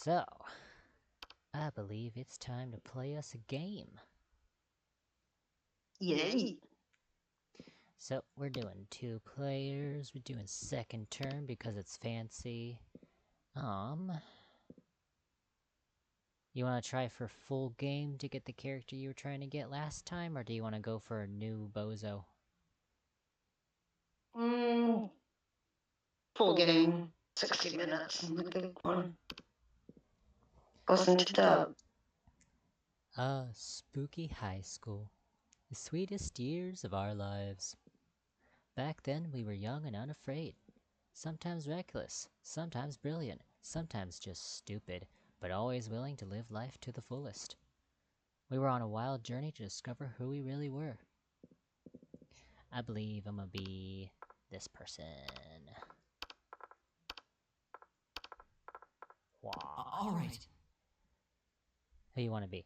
So, I believe it's time to play us a game. Yay! So, we're doing 2 players, we're doing second turn because it's fancy. You wanna try for full game to get the character you were trying to get last time, or do you wanna go for a new bozo? Full game, 60 minutes. The big one. Listen to dub. Spooky high school. The sweetest years of our lives. Back then, we were young and unafraid. Sometimes reckless, sometimes brilliant, sometimes just stupid, but always willing to live life to the fullest. We were on a wild journey to discover who we really were. I believe I'm gonna be this person. Wow. Alright. Who you wanna be?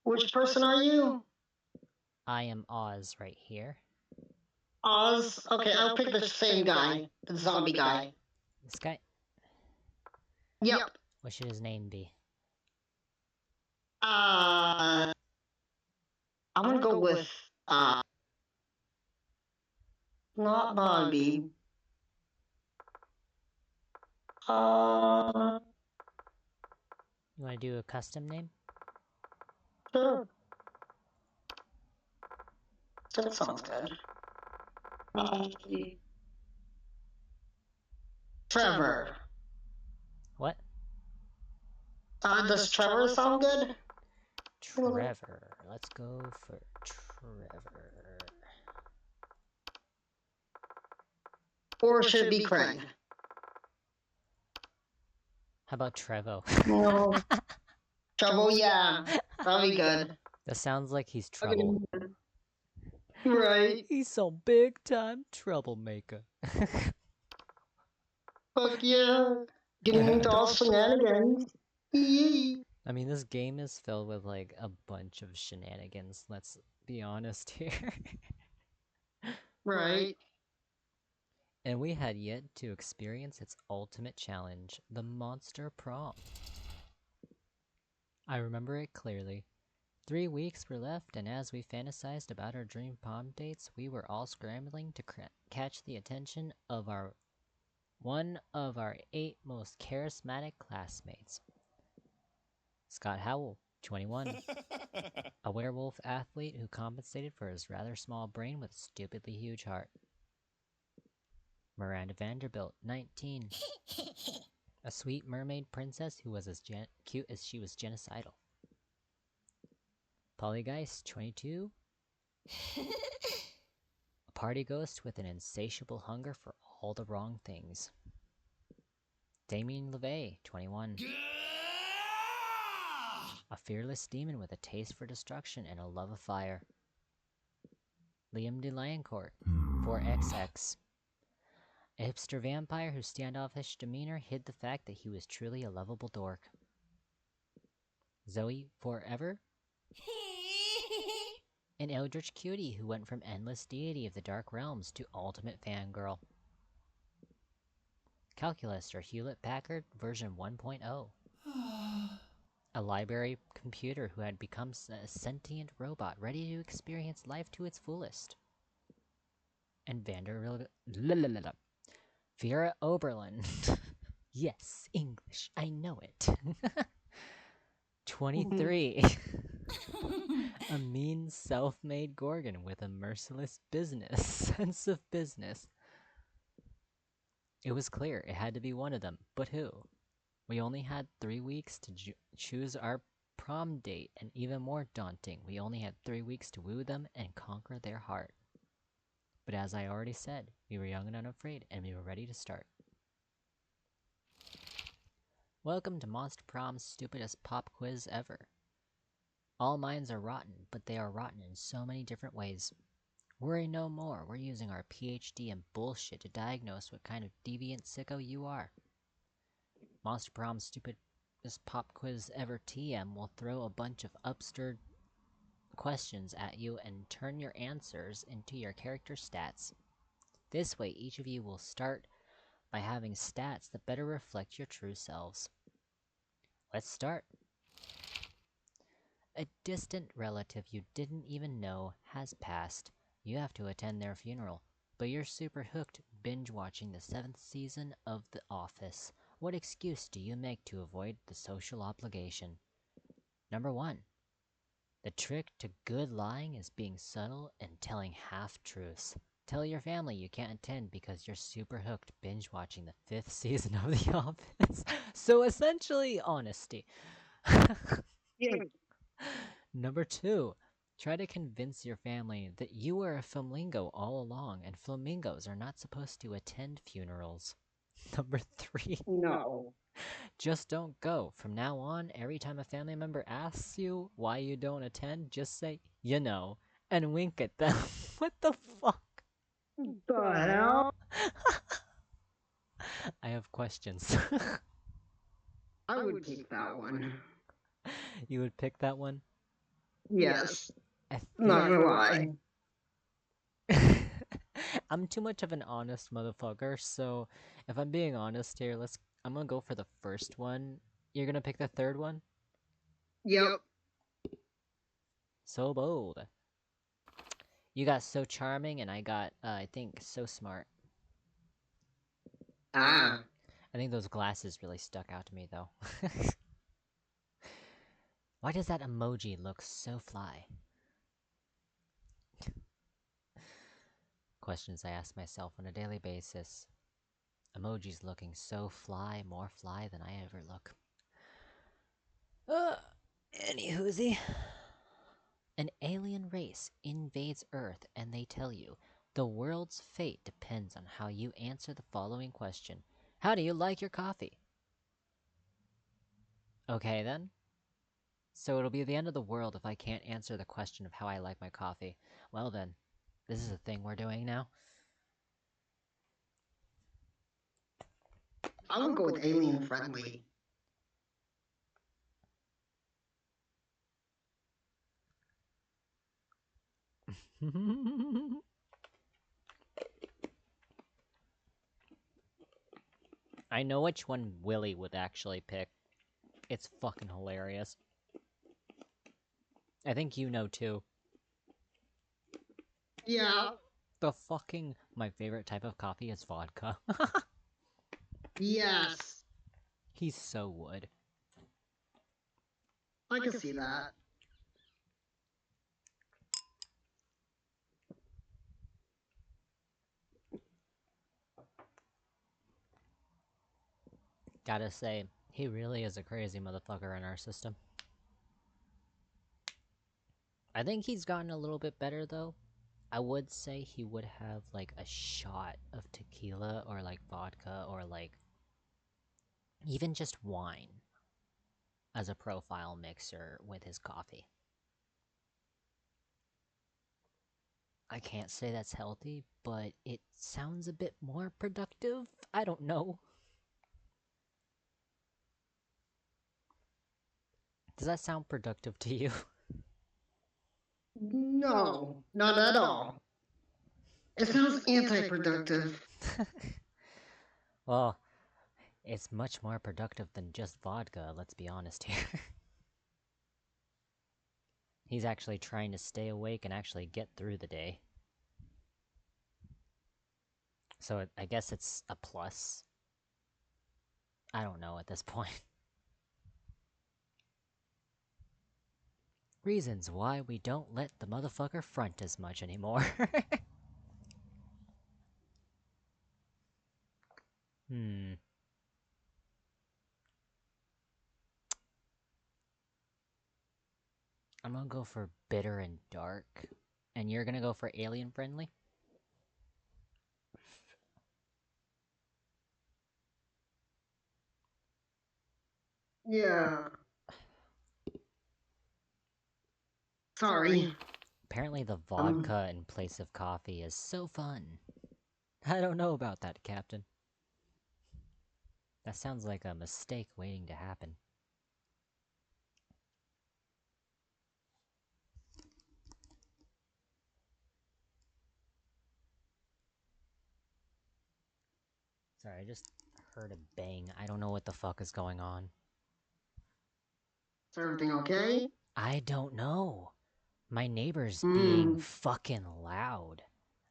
Which person are you? I am Oz right here. Oz? Okay, I'll pick the same guy. The zombie guy. This guy? Yep. What should his name be? I'm gonna go with, not Bobby. You wanna do a custom name? Sure. That sounds good. Trevor. What? Does Trevor sound good? Trevor. Let's go for Trevor. Or should it be Craig? How about Trevo? No. Trouble, yeah. That'll be good. That sounds like he's trouble. Right. He's some big time troublemaker. Fuck yeah. Getting into all shenanigans. Yee. I mean, this game is filled with like a bunch of shenanigans, let's be honest here. Right. And we had yet to experience its ultimate challenge, the Monster Prom. I remember it clearly. 3 weeks were left, and as we fantasized about our dream prom dates, we were all scrambling to catch the attention of one of our 8 most charismatic classmates. Scott Howell, 21. A werewolf athlete who compensated for his rather small brain with a stupidly huge heart. Miranda Vanderbilt, 19. A sweet mermaid princess who was as cute as she was genocidal. Polly Geist, 22. A party ghost with an insatiable hunger for all the wrong things. Damien LeVay, 21. A fearless demon with a taste for destruction and a love of fire. Liam DeLioncourt, 4XX. A hipster vampire whose standoffish demeanor hid the fact that he was truly a lovable dork. Zoe Forever? An eldritch cutie who went from endless deity of the dark realms to ultimate fangirl. Calculus or Hewlett-Packard version 1.0. A library computer who had become a sentient robot ready to experience life to its fullest. And Vera Oberlin. Yes, English, I know it. 23. A mean, self-made Gorgon with a merciless sense of business. It was clear it had to be one of them, but who? We only had 3 weeks to choose our prom date, and even more daunting, we only had 3 weeks to woo them and conquer their heart. But as I already said, we were young and unafraid, and we were ready to start. Welcome to Monster Prom's stupidest pop quiz ever. All minds are rotten, but they are rotten in so many different ways. Worry no more, we're using our PhD in bullshit to diagnose what kind of deviant sicko you are. Monster Prom's stupidest pop quiz ever TM will throw a bunch of absurd questions at you and turn your answers into your character stats. This way, each of you will start by having stats that better reflect your true selves. Let's start. A distant relative you didn't even know has passed. You have to attend their funeral, but you're super hooked binge watching the 7th season of The Office. What excuse do you make to avoid the social obligation? Number 1. The trick to good lying is being subtle and telling half-truths. Tell your family you can't attend because you're super hooked binge watching the 5th season of The Office. So essentially, honesty. Yeah. Number 2. Try to convince your family that you were a flamingo all along and flamingos are not supposed to attend funerals. Number 3. No. Just don't go. From now on, every time a family member asks you why you don't attend, just say, you know, and wink at them. What the fuck? The hell? I have questions. I would take that one. You would pick that one? Yes. I Not think... gonna lie. I'm too much of an honest motherfucker, so if I'm being honest here, I'm gonna go for the first one. You're gonna pick the third one? Yep. So bold. You got so charming, and I got, I think, so smart. Ah. I think those glasses really stuck out to me, though. Why does that emoji look so fly? Questions I ask myself on a daily basis. Emojis looking so fly, more fly than I ever look. Anywhoosie. An alien race invades Earth and they tell you, the world's fate depends on how you answer the following question. How do you like your coffee? Okay then. So it'll be the end of the world if I can't answer the question of how I like my coffee. Well then, this is a thing we're doing now. I would go with alien friendly. I know which one Willie would actually pick. It's fucking hilarious. I think you know too. Yeah. My favorite type of coffee is vodka. Yes. He's so wood. I can see that. Gotta say, he really is a crazy motherfucker in our system. I think he's gotten a little bit better though. I would say he would have like a shot of tequila or like vodka or like even just wine as a profile mixer with his coffee. I can't say that's healthy, but it sounds a bit more productive. I don't know. Does that sound productive to you? No, not at all. It sounds anti-productive. Well, it's much more productive than just vodka, let's be honest here. He's actually trying to stay awake and actually get through the day. So I guess it's a plus. I don't know at this point. Reasons why we don't let the motherfucker front as much anymore. Hmm. I'm gonna go for bitter and dark. And you're gonna go for alien friendly? Yeah. Sorry. Apparently the vodka in place of coffee is so fun. I don't know about that, Captain. That sounds like a mistake waiting to happen. Sorry, I just heard a bang. I don't know what the fuck is going on. Is everything okay? I don't know. My neighbor's being Hmm. fucking loud.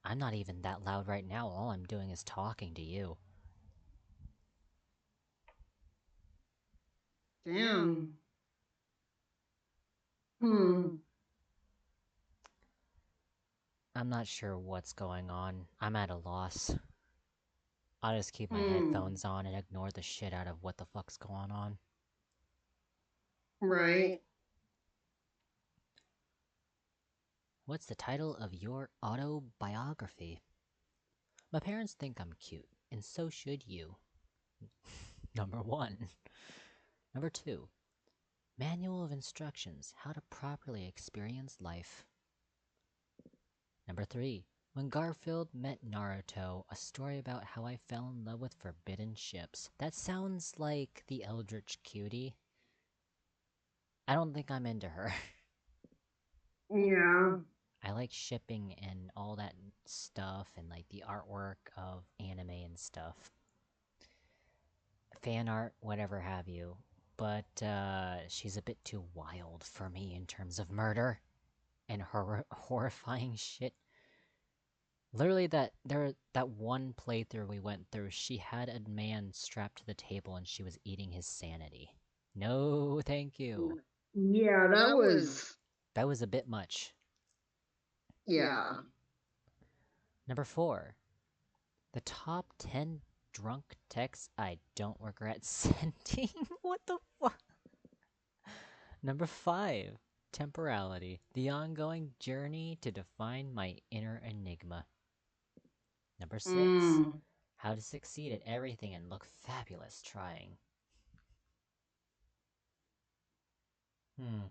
I'm not even that loud right now. All I'm doing is talking to you. Damn. Hmm. I'm not sure what's going on. I'm at a loss. I'll just keep my Hmm. headphones on and ignore the shit out of what the fuck's going on. Right. What's the title of your autobiography? My parents think I'm cute, and so should you. Number 1. Number 2. Manual of Instructions, How to Properly Experience Life. Number 3. When Garfield Met Naruto, a story about how I fell in love with forbidden ships. That sounds like the Eldritch Cutie. I don't think I'm into her. Yeah. I like shipping and all that stuff and like the artwork of anime and stuff. Fan art, whatever have you. But she's a bit too wild for me in terms of murder and horrifying shit. Literally, that one playthrough we went through, she had a man strapped to the table and she was eating his sanity. No, thank you. Yeah, that was. That was a bit much. Yeah. Number 4. The top 10 drunk texts I don't regret sending. What the fuck? Number 5. Temporality. The ongoing journey to define my inner enigma. Number 6. Hmm. How to succeed at everything and look fabulous trying. Hmm.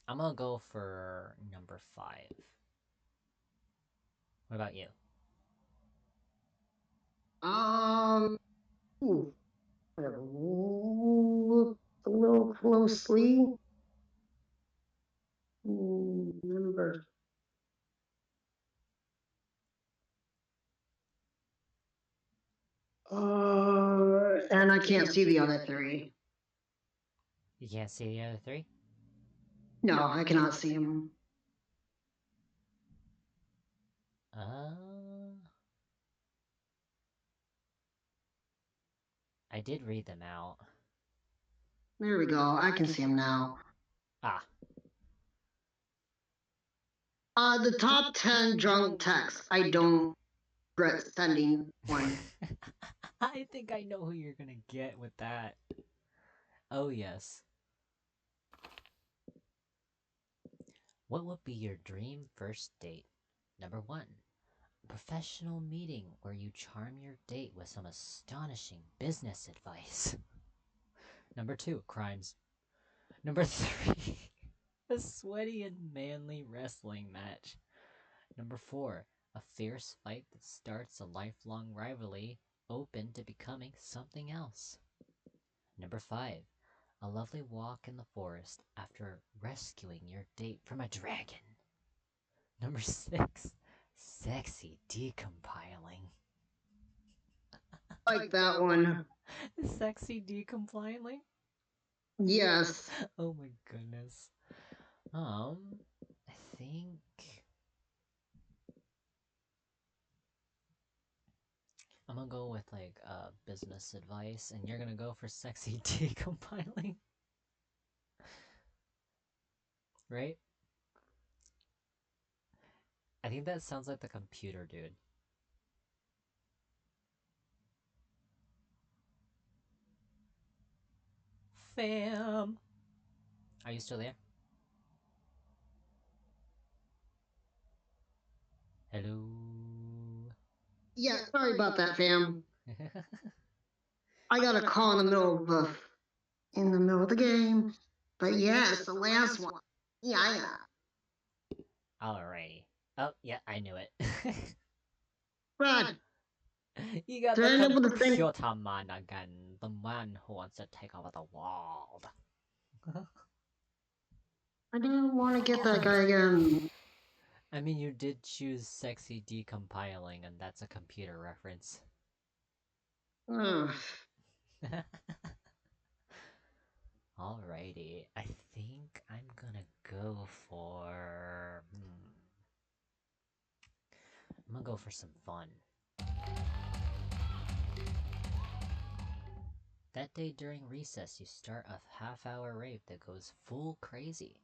I'm gonna go for number 5. What about you? Um. Ooh. Gotta look a little closely. Number. And I can't see the other three. You can't see the other 3? No, I cannot see them. Uh, I did read them out. There we go. I can see them now. Ah. The top 10 drunk texts. I don't regret sending one. I think I know who you're gonna get with that. Oh, yes. What would be your dream first date? Number 1. Professional meeting where you charm your date with some astonishing business advice. Number 2. Crimes. Number 3. A sweaty and manly wrestling match. Number 4. A fierce fight that starts a lifelong rivalry open to becoming something else. Number 5. A lovely walk in the forest after rescuing your date from a dragon. Number 6. Sexy decompiling. Like that one. Sexy decompiling? Yes. Oh my goodness. I think I'm gonna go with like business advice, and you're gonna go for sexy decompiling, right? I think that sounds like the computer dude. Fam, are you still there? Hello. Yeah, sorry about that, fam. I got a call in the middle of the game. But yes, the last one. Yeah, yeah. Alrighty. Oh yeah, I knew it. Brad, You got did the I end up with the same? computer man again, the man who wants to take over the world. I didn't want to get that guy again. I mean, you did choose sexy decompiling, and that's a computer reference. Ugh. Alrighty, I think I'm gonna go for. I'm gonna go for some fun. That day during recess, you start a half-hour rave that goes full crazy.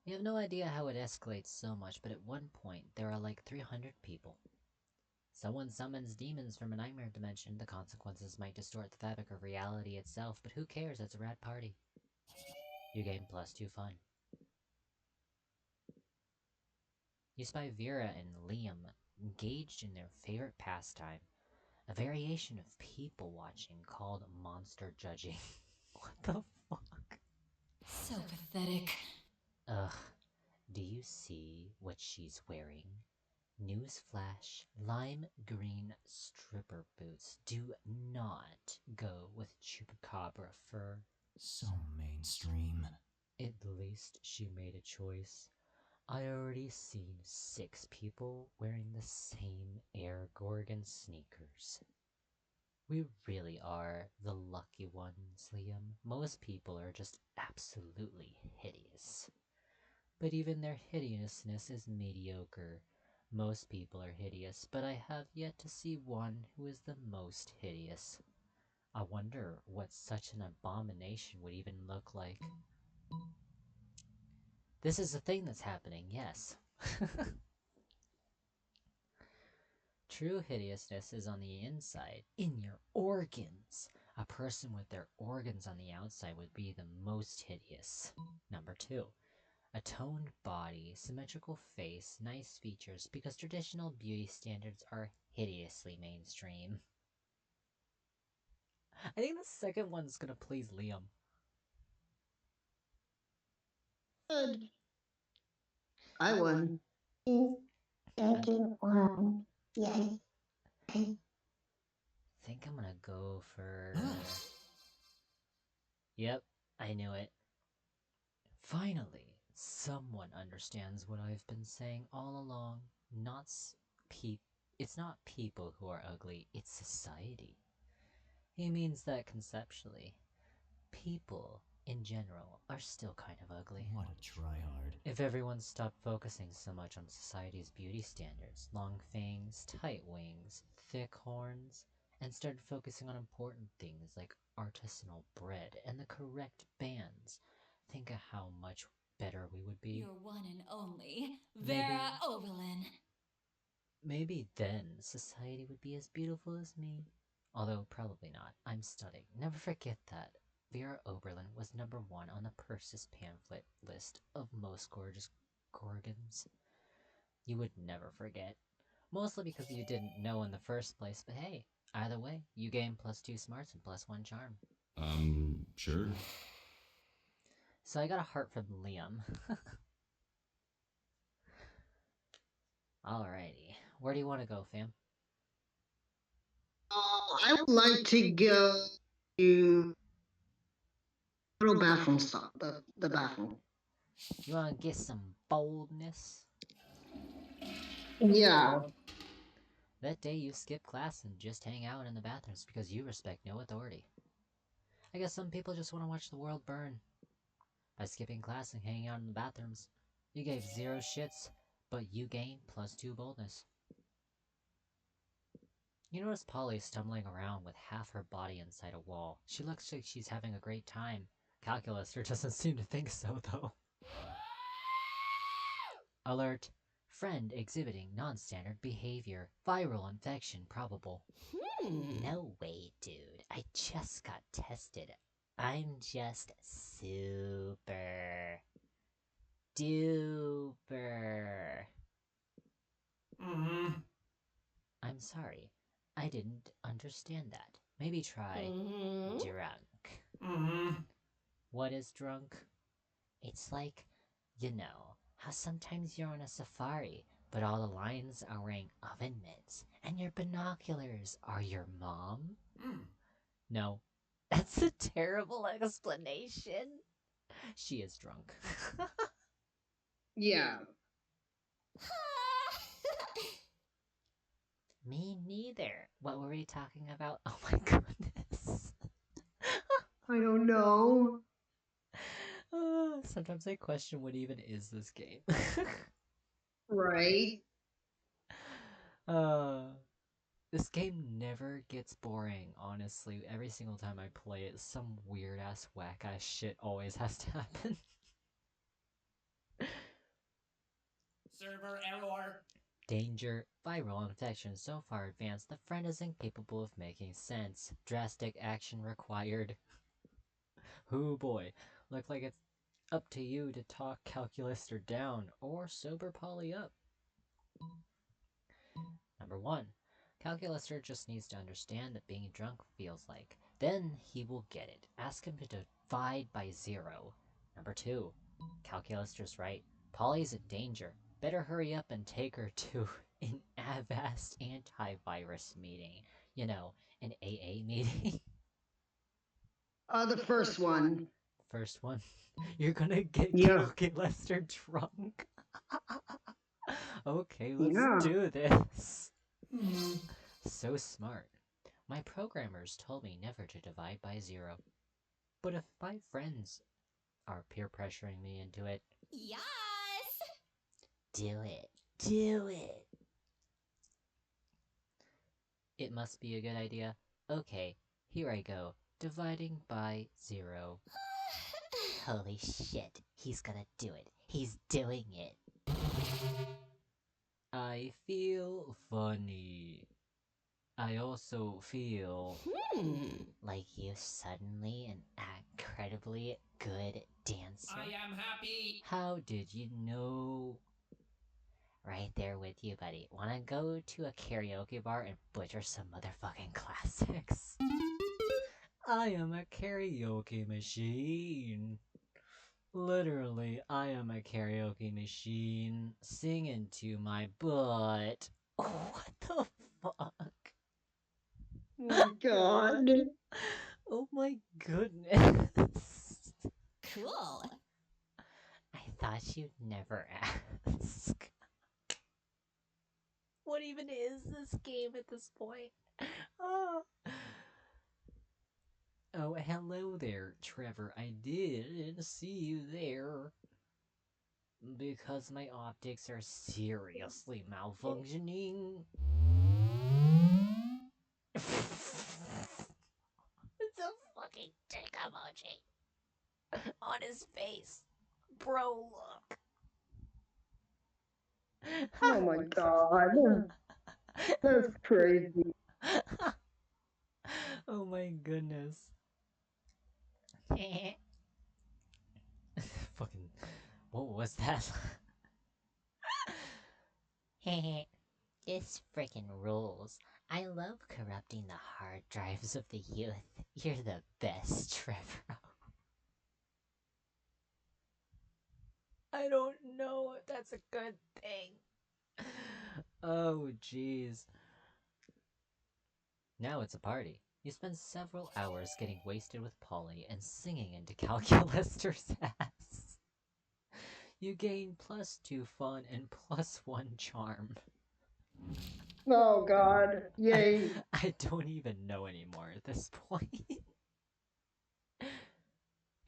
You have no idea how it escalates so much, but at one point, there are like 300 people. Someone summons demons from a nightmare dimension. The consequences might distort the fabric of reality itself, but who cares? It's a rad party. You gain +2 fun. You spy Vera and Liam engaged in their favorite pastime, a variation of people watching called monster judging. What the fuck? So pathetic. Ugh, do you see what she's wearing? Newsflash, lime green stripper boots do not go with chupacabra fur. So mainstream. At least she made a choice. I already seen 6 people wearing the same Air Gorgon sneakers. We really are the lucky ones, Liam. Most people are just absolutely hideous. But even their hideousness is mediocre. Most people are hideous, but I have yet to see one who is the most hideous. I wonder what such an abomination would even look like. This is the thing that's happening, yes. True hideousness is on the inside, in your organs. A person with their organs on the outside would be the most hideous. Number 2. A toned body, symmetrical face, nice features, because traditional beauty standards are hideously mainstream. I think the second one's gonna please Liam. Good. I won. Second one. Yay. I think I'm gonna go for... Yep, I knew it. Finally, someone understands what I've been saying all along. It's not people who are ugly, it's society. He means that conceptually. People, in general, are still kind of ugly. What a tryhard. If everyone stopped focusing so much on society's beauty standards, long fangs, tight wings, thick horns, and started focusing on important things like artisanal bread and the correct bands, think of how much better we would be. Your one and only, Vera Oberlin. Maybe then society would be as beautiful as me. Although probably not. I'm stunning. Never forget that. Vera Oberlin was #1 on the Persis pamphlet list of most gorgeous Gorgons. You would never forget. Mostly because you didn't know in the first place, but hey, either way, you gain +2 smarts and +1 charm. Sure. So I got a heart from Liam. Alrighty. Where do you want to go, fam? I would like to go to little bathroom stop. The bathroom. You want to get some boldness? Yeah. That day you skip class and just hang out in the bathrooms because you respect no authority. I guess some people just want to watch the world burn. By skipping class and hanging out in the bathrooms, you gave 0 shits, but you gained +2 boldness. You notice Polly stumbling around with half her body inside a wall. She looks like she's having a great time. Calculus doesn't seem to think so, though. Alert. Friend exhibiting non-standard behavior. Viral infection probable. No way, dude. I just got tested. I'm just super duper. I'm sorry. I didn't understand that. Maybe try drunk. What is drunk? It's like, how sometimes you're on a safari, but all the lions are wearing oven mitts, and your binoculars are your mom? No. That's a terrible explanation. She is drunk. Yeah. Me neither. What were we talking about? Oh my goodness. I don't know. Sometimes I question what even is this game. Right? This game never gets boring, honestly. Every single time I play it, some weird ass whack ass shit always has to happen. Server error. Danger. Viral infection so far advanced the friend is incapable of making sense. Drastic action required. Hoo boy. Look like it's up to you to talk Calculister down or sober Polly up. Number 1. Calculister just needs to understand that being drunk feels like. Then he will get it. Ask him to divide by 0. Number 2. Calculister's right. Polly's in danger. Better hurry up and take her to an Avast antivirus meeting. You know, an AA meeting. The first one. First one. You're gonna get Yeah. Calculister drunk. Okay, let's Yeah. do this. So smart. My programmers told me never to divide by 0. But if my friends are peer pressuring me into it, Yes! do it. Do it. It must be a good idea. Okay, here I go. Dividing by 0. Holy shit, he's gonna do it. He's doing it. I feel funny. I also feel like you're suddenly an incredibly good dancer. I am happy. How did you know? Right there with you, buddy. Wanna go to a karaoke bar and butcher some motherfucking classics? I am a karaoke machine. Literally, I am a karaoke machine singing to my butt. What the fuck? Oh my god. Oh my goodness. Cool. I thought you'd never ask. What even is this game at this point? Oh. Oh, hello there, Trevor. I did see you there. Because my optics are seriously malfunctioning. It's a fucking dick emoji on his face. Bro, look. Oh my god. That's crazy. Oh my goodness. Fucking. What was that? This frickin' rules. I love corrupting the hard drives of the youth. You're the best, Trevor. I don't know if that's a good thing. Oh, jeez. Now it's a party. You spend several hours getting wasted with Polly and singing into Calculister's ass. You gain +2 fun and +1 charm. Oh god. Yay. I don't even know anymore at this point.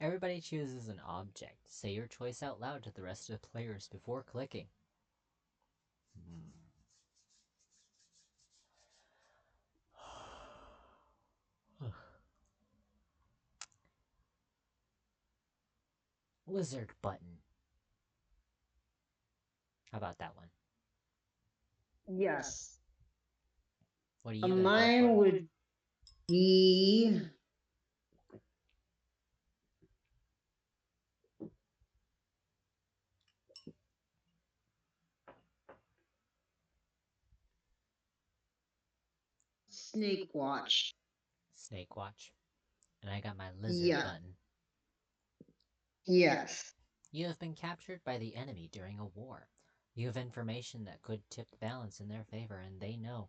Everybody chooses an object. Say your choice out loud to the rest of the players before clicking. Lizard button. How about that one? Yes. What are you gonna go Mine for? would be Snake Watch. Snake watch. And I got my lizard Yeah. button. Yes. You have been captured by the enemy during a war. You have information that could tip the balance in their favor, and they know.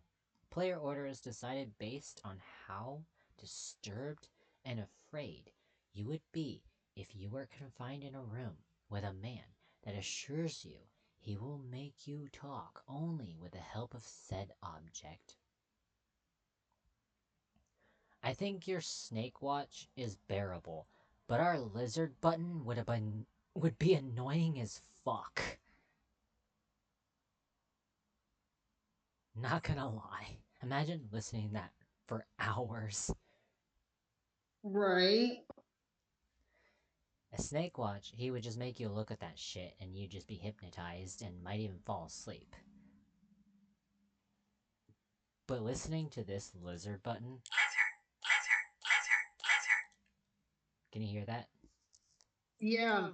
Player order is decided based on how disturbed and afraid you would be if you were confined in a room with a man that assures you He will make you talk only with the help of said object. I think your snake watch is bearable, but our lizard button would be annoying as fuck. Not gonna lie. Imagine listening to that for hours. Right. A snake watch, he would just make you look at that shit and you'd just be hypnotized and might even fall asleep. But listening to this lizard button... Can you hear that? Yeah.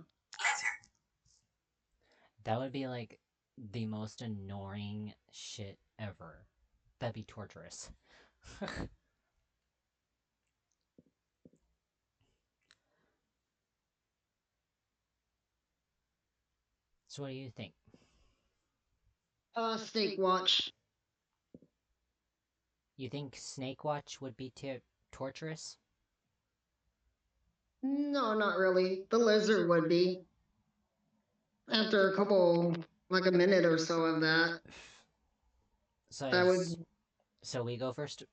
That would be like the most annoying shit ever. That'd be torturous. So what do you think? Snake watch. You think Snake Watch would be torturous? No, not really. The lizard would be. After a couple, like a minute or so of that. So we go first?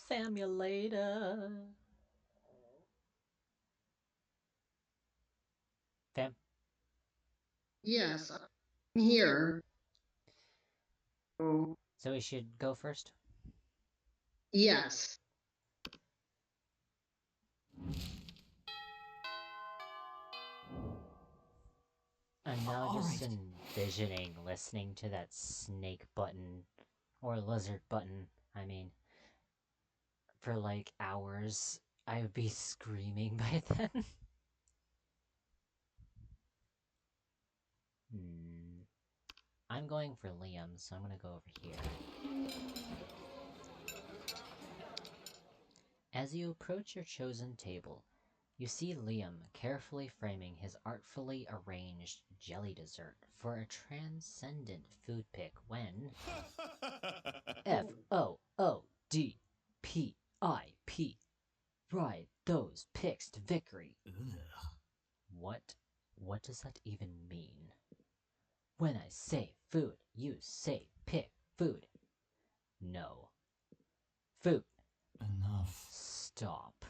Simulator. Fam? Yes, I'm here. Oh. So we should go first? Yes. I'm now just envisioning listening to that snake button, or lizard button, I mean, for like hours. I would be screaming by then. I'm going for Liam, so I'm gonna go over here. As you approach your chosen table, you see Liam carefully framing his artfully arranged jelly dessert for a transcendent food pick when... FOODPIP. Ride those picks to victory. What does that even mean? When I say food, you say pick food. No. Food. Enough. Stop.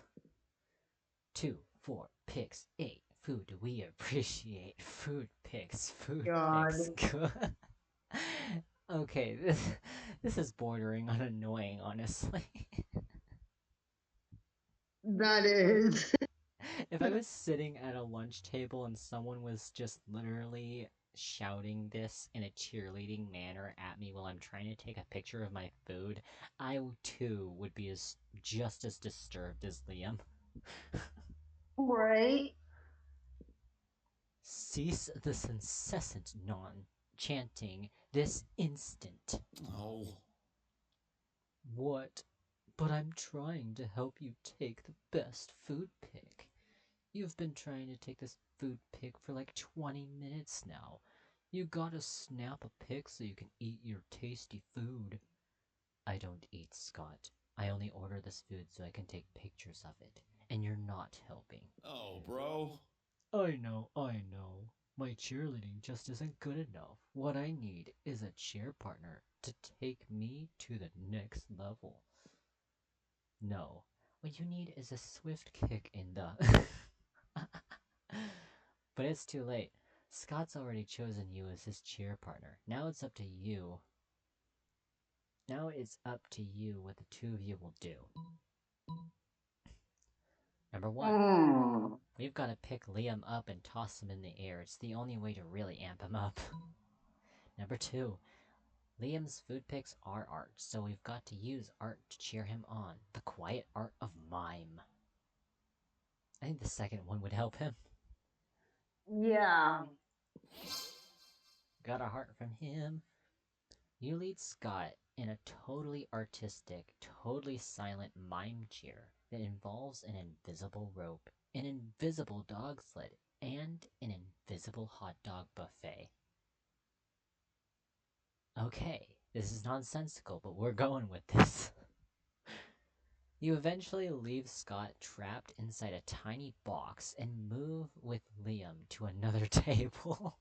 2, 4, picks, 8. Food we appreciate. Food picks, food God. picks. Okay, this is bordering on annoying, honestly. That is. If I was sitting at a lunch table and someone was just literally shouting this in a cheerleading manner at me while I'm trying to take a picture of my food, I too would be just as disturbed as Liam. Right. Cease this incessant chanting this instant. Oh. What? But I'm trying to help you take the best food pick. You've been trying to take this food pick for like 20 minutes now. You gotta snap a pic so you can eat your tasty food. I don't eat, Scott. I only order this food so I can take pictures of it. And you're not helping. Oh, bro. I know. My cheerleading just isn't good enough. What I need is a cheer partner to take me to the next level. No, what you need is a swift kick in the... But it's too late. Scott's already chosen you as his cheer partner. Now it's up to you. Now it's up to you what the two of you will do. Number 1. We've got to pick Liam up and toss him in the air. It's the only way to really amp him up. Number 2. Liam's food picks are art, so we've got to use art to cheer him on. The quiet art of mime. I think the second one would help him. Yeah. Got a heart from him. You lead Scott in a totally artistic, totally silent mime cheer that involves an invisible rope, an invisible dog sled, and an invisible hot dog buffet. Okay, this is nonsensical, but we're going with this. You eventually leave Scott trapped inside a tiny box and move with Liam to another table.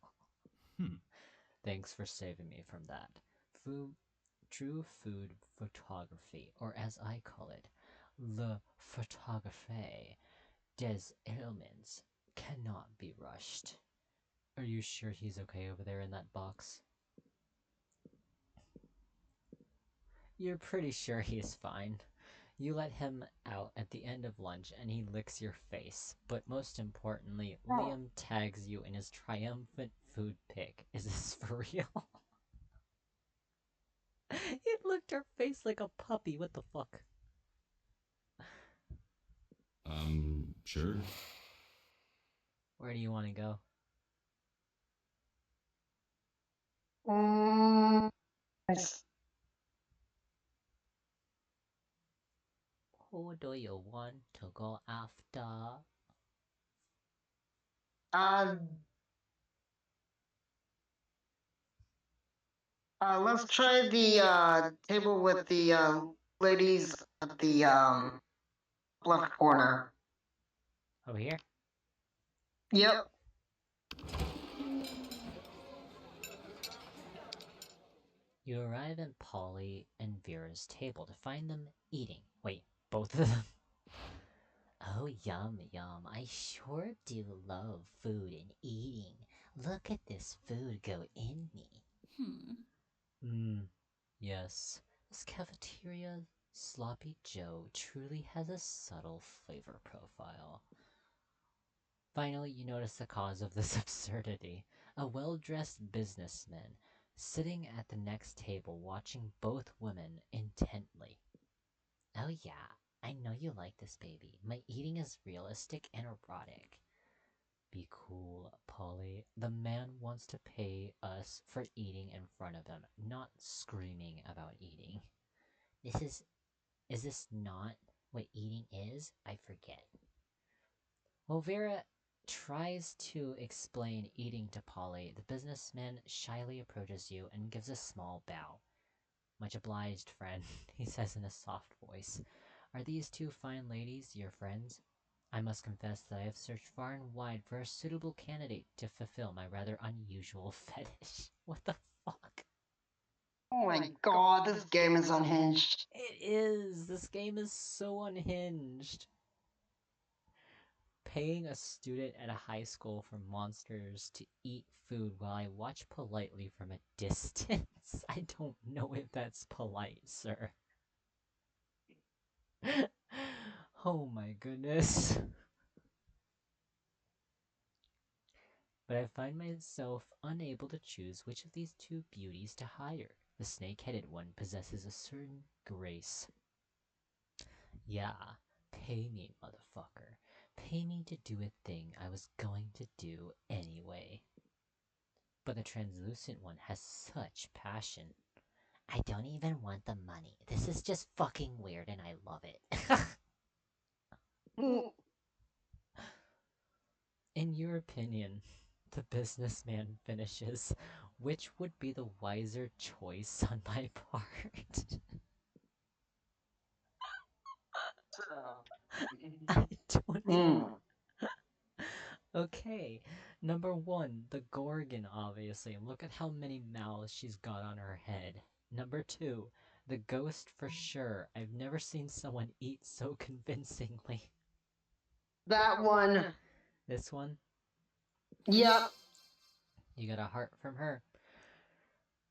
Thanks for saving me from that. True food photography, or as I call it, le photographie des elements, cannot be rushed. Are you sure he's okay over there in that box? You're pretty sure he's fine. You let him out at the end of lunch and he licks your face, but most importantly, Liam tags you in his triumphant food pic. Is this for real? It licked her face like a puppy, what the fuck? Sure. Where do you want to go? Nice. Who do you want to go after? Let's try the table with the ladies at the left corner. Over here? Yep. You arrive at Polly and Vera's table to find them eating. Wait, both of them? Oh, yum, yum. I sure do love food and eating. Look at this food go in me. Yes. This cafeteria Sloppy Joe truly has a subtle flavor profile. Finally, you notice the cause of this absurdity. A well-dressed businessman sitting at the next table watching both women intently. Oh yeah, I know you like this, baby. My eating is realistic and erotic. Be cool, Polly. The man wants to pay us for eating in front of him, not screaming about eating. Is this not what eating is? I forget. While Vera tries to explain eating to Polly, the businessman shyly approaches you and gives a small bow. Much obliged, friend, he says in a soft voice. Are these two fine ladies your friends? I must confess that I have searched far and wide for a suitable candidate to fulfill my rather unusual fetish. What the fuck? Oh my god, this game is unhinged. It is! This game is so unhinged. Paying a student at a high school for monsters to eat food while I watch politely from a distance. I don't know if that's polite, sir. Oh my goodness. But I find myself unable to choose which of these two beauties to hire. The snake-headed one possesses a certain grace. Yeah, pay me, motherfucker. Pay me to do a thing I was going to do anyway. But the translucent one has such passion. I don't even want the money. This is just fucking weird and I love it. In your opinion, the businessman finishes, which would be the wiser choice on my part? I don't know. Okay, number one, the Gorgon, obviously. Look at how many mouths she's got on her head. Number two, the ghost for sure. I've never seen someone eat so convincingly. That one. This one? Yep. You got a heart from her.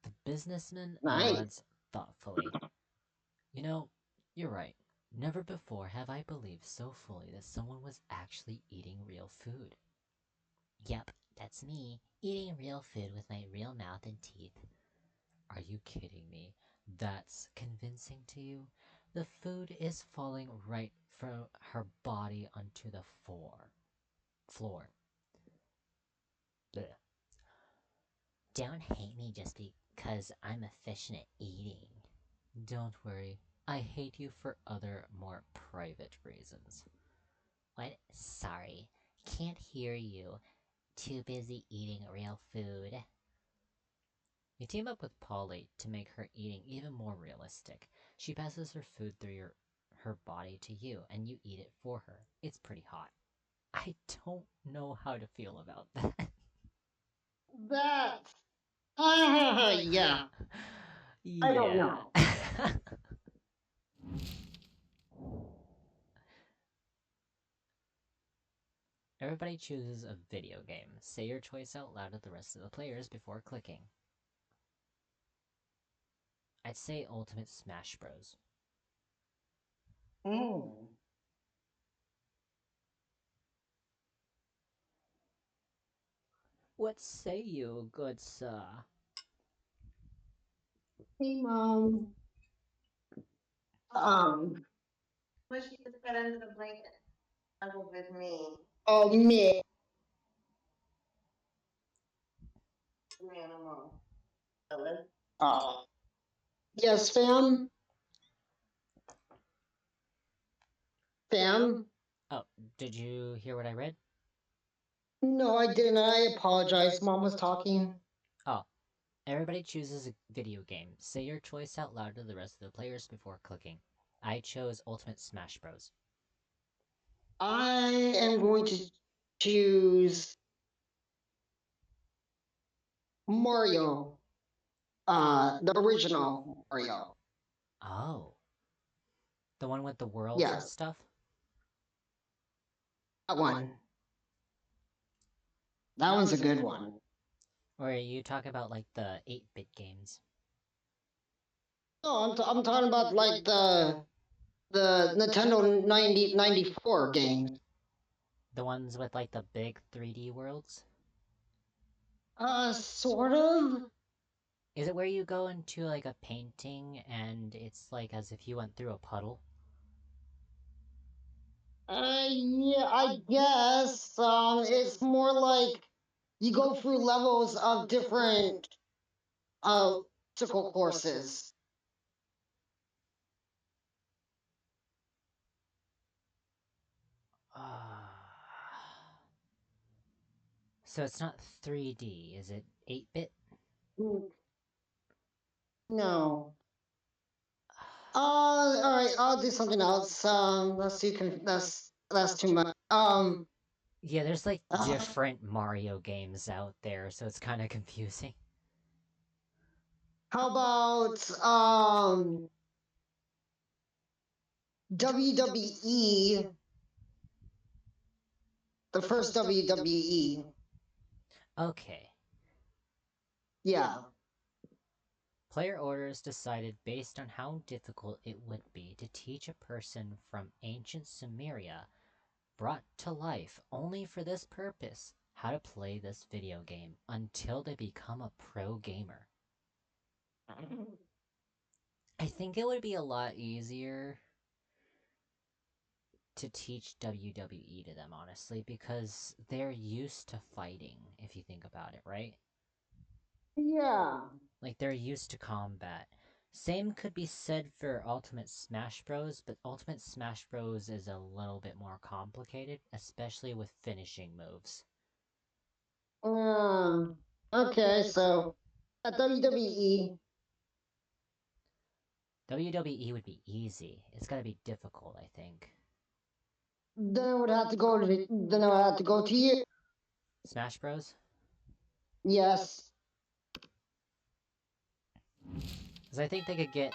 The businessman Nice. nods thoughtfully. You know, you're right. Never before have I believed so fully that someone was actually eating real food. Yep, that's me, eating real food with my real mouth and teeth. Are you kidding me? That's convincing to you? The food is falling right from her body onto the floor. Blech. Don't hate me just because I'm efficient at eating. Don't worry, I hate you for other, more private reasons. What? Sorry, can't hear you. Too busy eating real food. You team up with Polly to make her eating even more realistic. She passes her food through her body to you, and you eat it for her. It's pretty hot. I don't know how to feel about that. That's yeah. I don't Yeah. know. Everybody chooses a video game. Say your choice out loud to the rest of the players before clicking. I'd say Ultimate Smash Bros. Mm. What say you, good sir? Hey, Mom. Wish you could get under the blanket. Snuggle with me. Oh, me. Animal. Yes, fam. Fam. Oh, did you hear what I read? No, I didn't. I apologize. Mom was talking. Oh, everybody chooses a video game. Say your choice out loud to the rest of the players before clicking. I chose Ultimate Smash Bros. I am going to choose Mario. The original Mario. Oh, the one with the worlds and Yes, stuff? that one. That one's a good one. Or are you talking about like the 8-bit games? No, I'm talking about like the Nintendo 94 games. The ones with like the big 3D worlds? Sort of. Is it where you go into like a painting and it's like as if you went through a puddle? Yeah, I guess. It's more like you go through levels of different obstacle courses. So it's not 3D, is it 8-bit? No. All right, I'll do something else. That's too much. Yeah, there's like Uh, different Mario games out there, so it's kind of confusing. how about WWE, the first WWE. Okay. Yeah. Player orders decided based on how difficult it would be to teach a person from ancient Sumeria, brought to life only for this purpose, how to play this video game until they become a pro gamer. I think it would be a lot easier to teach WWE to them, honestly, because they're used to fighting, if you think about it, right? Yeah. Like, they're used to combat. Same could be said for Ultimate Smash Bros, but Ultimate Smash Bros is a little bit more complicated, especially with finishing moves. Okay, so at WWE, WWE would be easy. It's gotta be difficult, I think. then I would have to go to you. Smash Bros? Yes. Because I think they could get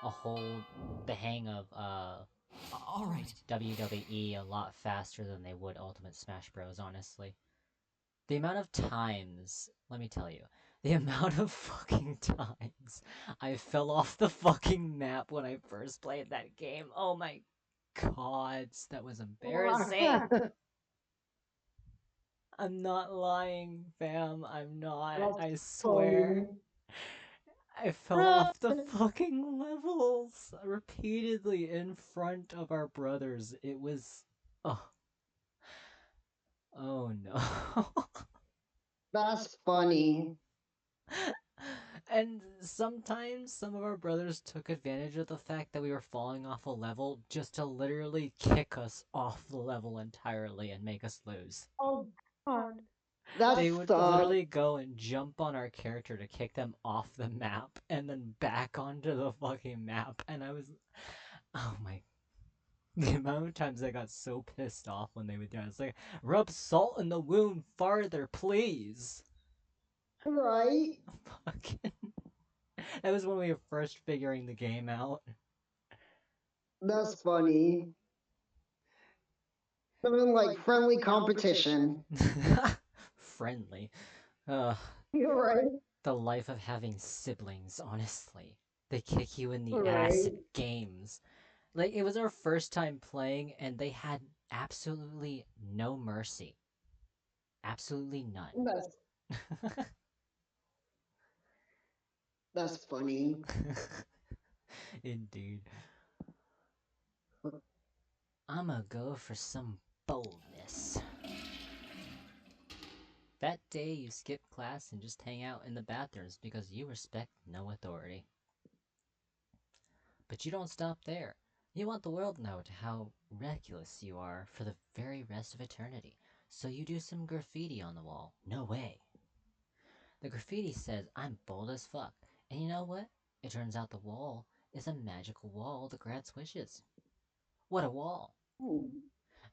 the hang of All right. WWE a lot faster than they would Ultimate Smash Bros, honestly. The amount of times, let me tell you, the amount of fucking times I fell off the fucking map when I first played that game. Oh my god, that was embarrassing. I'm not lying, fam. I'm not. I swear. I fell off the fucking levels repeatedly in front of our brothers. It was... Oh. Oh no. That's funny. And sometimes some of our brothers took advantage of the fact that we were falling off a level just to literally kick us off the level entirely and make us lose. Oh God. They would literally go and jump on our character to kick them off the map and then back onto the fucking map, and I was... Oh my... The amount of times I got so pissed off when they would do it. It's like, rub salt in the wound farther, please. Right? Fucking. That was when we were first figuring the game out. That's funny. Something like friendly competition. Friendly. Ugh. You're right. The life of having siblings, honestly. They kick you in the Right. ass at games. Like, it was our first time playing, and they had absolutely no mercy. Absolutely none. That's funny. Indeed. I'ma go for some boldness. That day you skip class and just hang out in the bathrooms because you respect no authority. But you don't stop there. You want the world to know how reckless you are for the very rest of eternity. So you do some graffiti on the wall. No way. The graffiti says, I'm bold as fuck. And you know what? It turns out the wall is a magical wall that grants wishes. What a wall!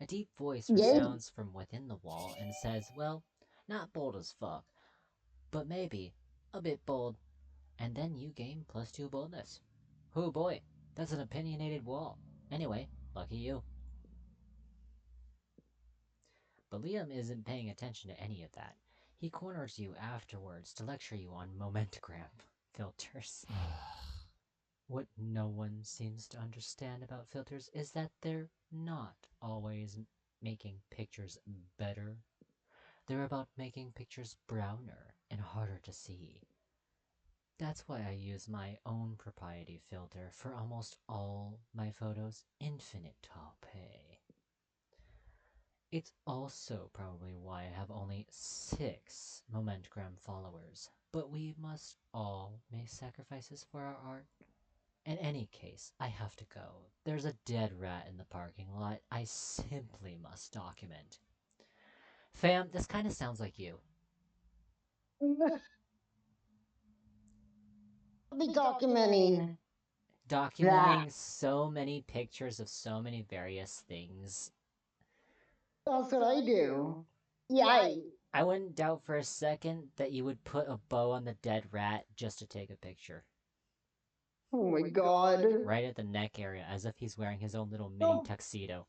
A deep voice resounds from within the wall and says, well, not bold as fuck, but maybe a bit bold. And then you gain +2 boldness. Oh boy, that's an opinionated wall. Anyway, lucky you. But Liam isn't paying attention to any of that. He corners you afterwards to lecture you on momentogram filters. What no one seems to understand about filters is that they're not always making pictures better. They're about making pictures browner and harder to see. That's why I use my own proprietary filter for almost all my photos, Infinite Taipei. It's also probably why I have only 6 Momentgram followers, but we must all make sacrifices for our art. In any case, I have to go. There's a dead rat in the parking lot I simply must document. Fam, this kind of sounds like you. I'll be documenting Documenting so many pictures of so many various things. That's what I do. Yeah. I wouldn't doubt for a second that you would put a bow on the dead rat just to take a picture. Oh my god. Right at the neck area, as if he's wearing his own little mini tuxedo.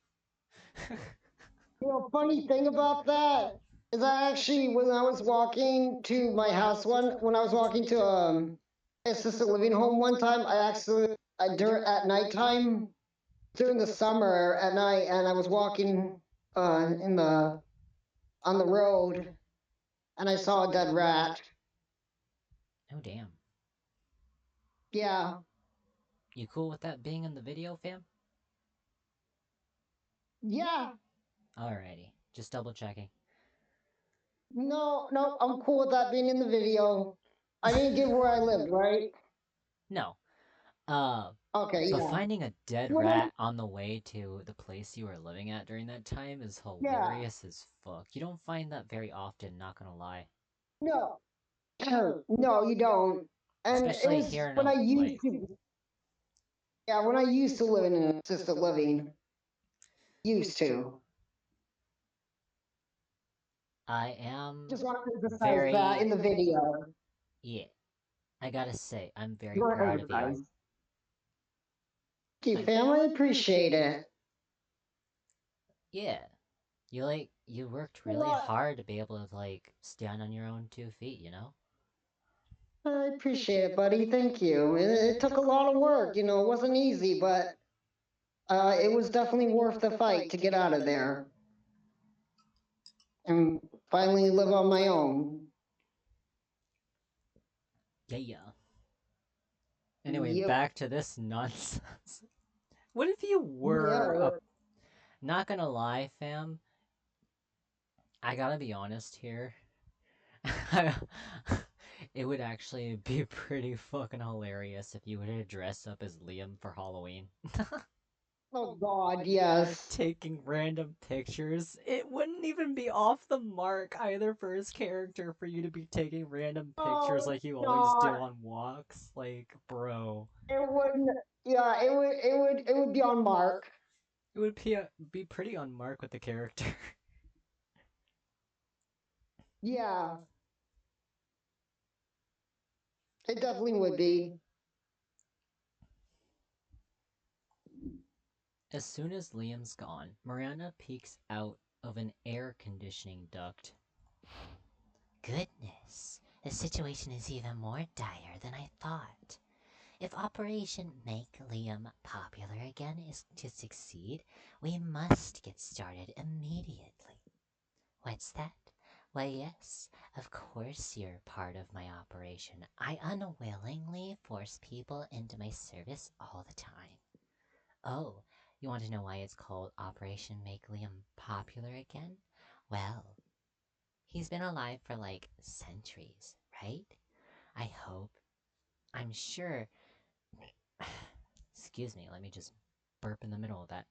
You know, funny thing about that is I actually, when I was walking to my house when I was walking to assisted living home one time, I actually, at nighttime, during the summer at night, and I was walking on the road, and I saw a dead rat. Oh, damn. Yeah. You cool with that being in the video, fam? Yeah. Alrighty, just double checking. No, I'm cool with that being in the video. I didn't give where I lived, right? No. Okay, But yeah. finding a dead rat on the way to the place you were living at during that time is hilarious as fuck. You don't find that very often, not gonna lie. No. No, you don't. And Especially it was here in when I like, used to. Yeah, when I used to live in an assisted living. Used to. I am Just want to emphasize very that in the video. Yeah. I gotta say, I'm very Just want to proud of you. emphasize. Thank you, family. Appreciate it. Yeah. You worked really hard to be able to like stand on your own 2 feet, you know? I appreciate it, buddy. Thank you. It took a lot of work, you know, it wasn't easy, but it was definitely worth the fight to get out of there and finally live on my own. Yeah. Anyway, Yep. back to this nonsense. What if you were not gonna lie, fam? I gotta be honest here. It would actually be pretty fucking hilarious if you were to dress up as Liam for Halloween. Oh god, yes. Taking random pictures. It wouldn't even be off the mark either for his character for you to be taking random pictures like you always do on walks. Like, bro. It wouldn't. Yeah, it would be on mark. It would be pretty on mark with the character. Yeah. It definitely would be. As soon as Liam's gone, Miranda peeks out of an air conditioning duct. Goodness, the situation is even more dire than I thought. If Operation Make Liam Popular Again is to succeed, we must get started immediately. What's that? Why, yes, of course you're part of my operation. I unwillingly force people into my service all the time. Oh, you want to know why it's called Operation Make Liam Popular Again? Well, he's been alive for like centuries, right? I hope. I'm sure. Excuse me, let me just burp in the middle of that.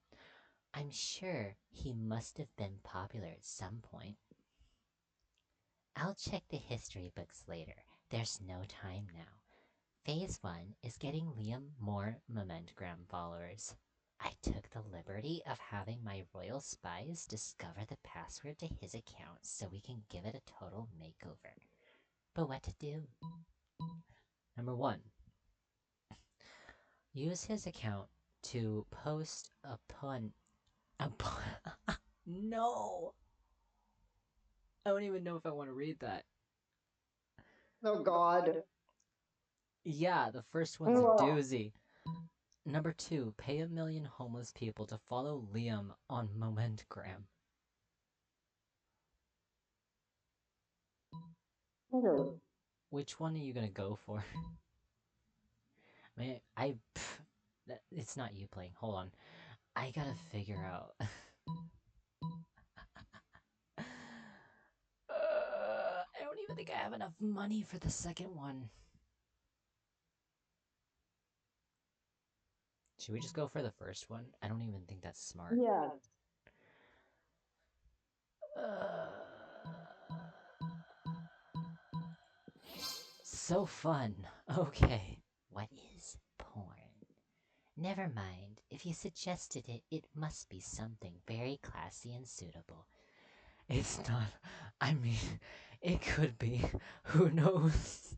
I'm sure he must have been popular at some point. I'll check the history books later. There's no time now. Phase 1 is getting Liam more Momentgram followers. I took the liberty of having my royal spies discover the password to his account so we can give it a total makeover. But what to do? Number 1. Use his account to post a pun. No! I don't even know if I want to read that. Oh God. Yeah, the first one's a doozy. Number 2, pay 1 million homeless people to follow Liam on Momentgram. Which one are you gonna go for? It's not you playing. Hold on. I gotta figure out. I don't even think I have enough money for the second one. Should we just go for the first one? I don't even think that's smart. Yeah. So fun. Okay. What is porn? Never mind. If you suggested it, it must be something very classy and suitable. It's not. I mean, it could be. Who knows?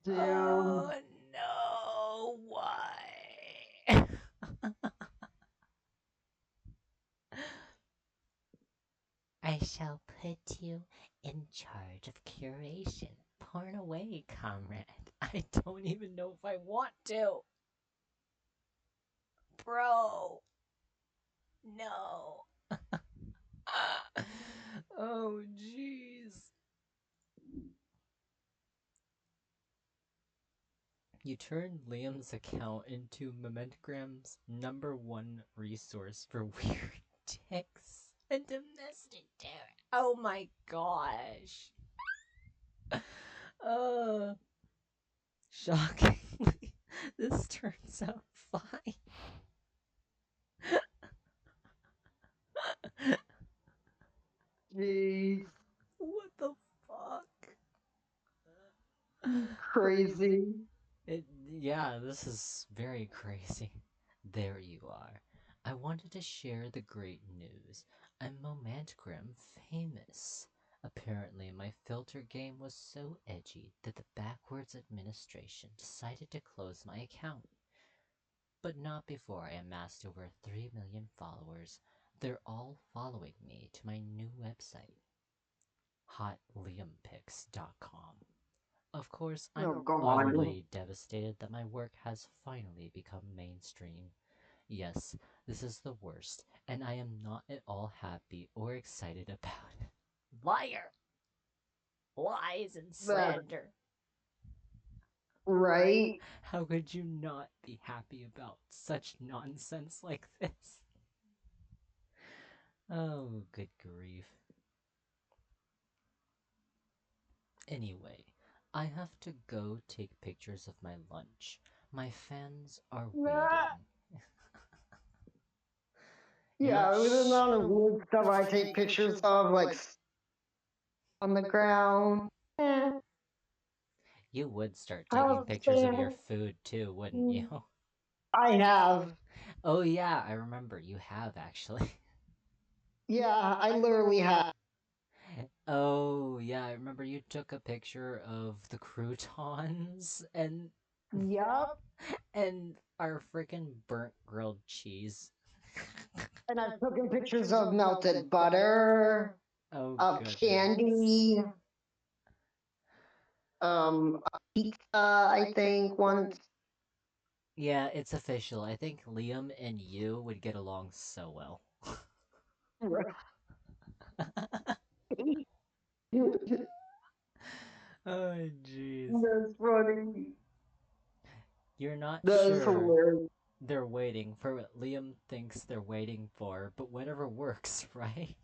Damn. Oh no, why? I shall put you in charge of curation. Porn away, comrade. I don't even know if I want to. Bro. No. Oh, jeez. You turned Liam's account into Momentgram's #1 resource for weird ticks and domestic terror. Oh my gosh. Shockingly, this turns out fine. Jeez. What the fuck? Crazy. Yeah, this is very crazy. There you are. I wanted to share the great news. I'm Momentgram famous. Apparently, my filter game was so edgy that the backwards administration decided to close my account. But not before I amassed over 3 million followers. They're all following me to my new website, hotliampics.com. Of course, I'm Oh God. utterly devastated that my work has finally become mainstream. Yes, this is the worst, and I am not at all happy or excited about it. Liar! Lies and slander! Right? How could you not be happy about such nonsense like this? Oh, good grief. Anyway, I have to go take pictures of my lunch. My fans are waiting. Yeah, with the amount of weird stuff I take pictures of, like on the ground. You would start taking House pictures of your stand. food too, wouldn't you? I have. Oh yeah, I remember. You have actually. Yeah, I literally have. Oh yeah, I remember you took a picture of the croutons and Yup. and our freaking burnt grilled cheese. And I've taken pictures of melted butter, Oh of goodness. candy, pizza, I think, once. Yeah, it's official. I think Liam and you would get along so well. Oh jeez. That's funny. You're not That's sure hilarious. they're waiting for what Liam thinks they're waiting for, but whatever works, right?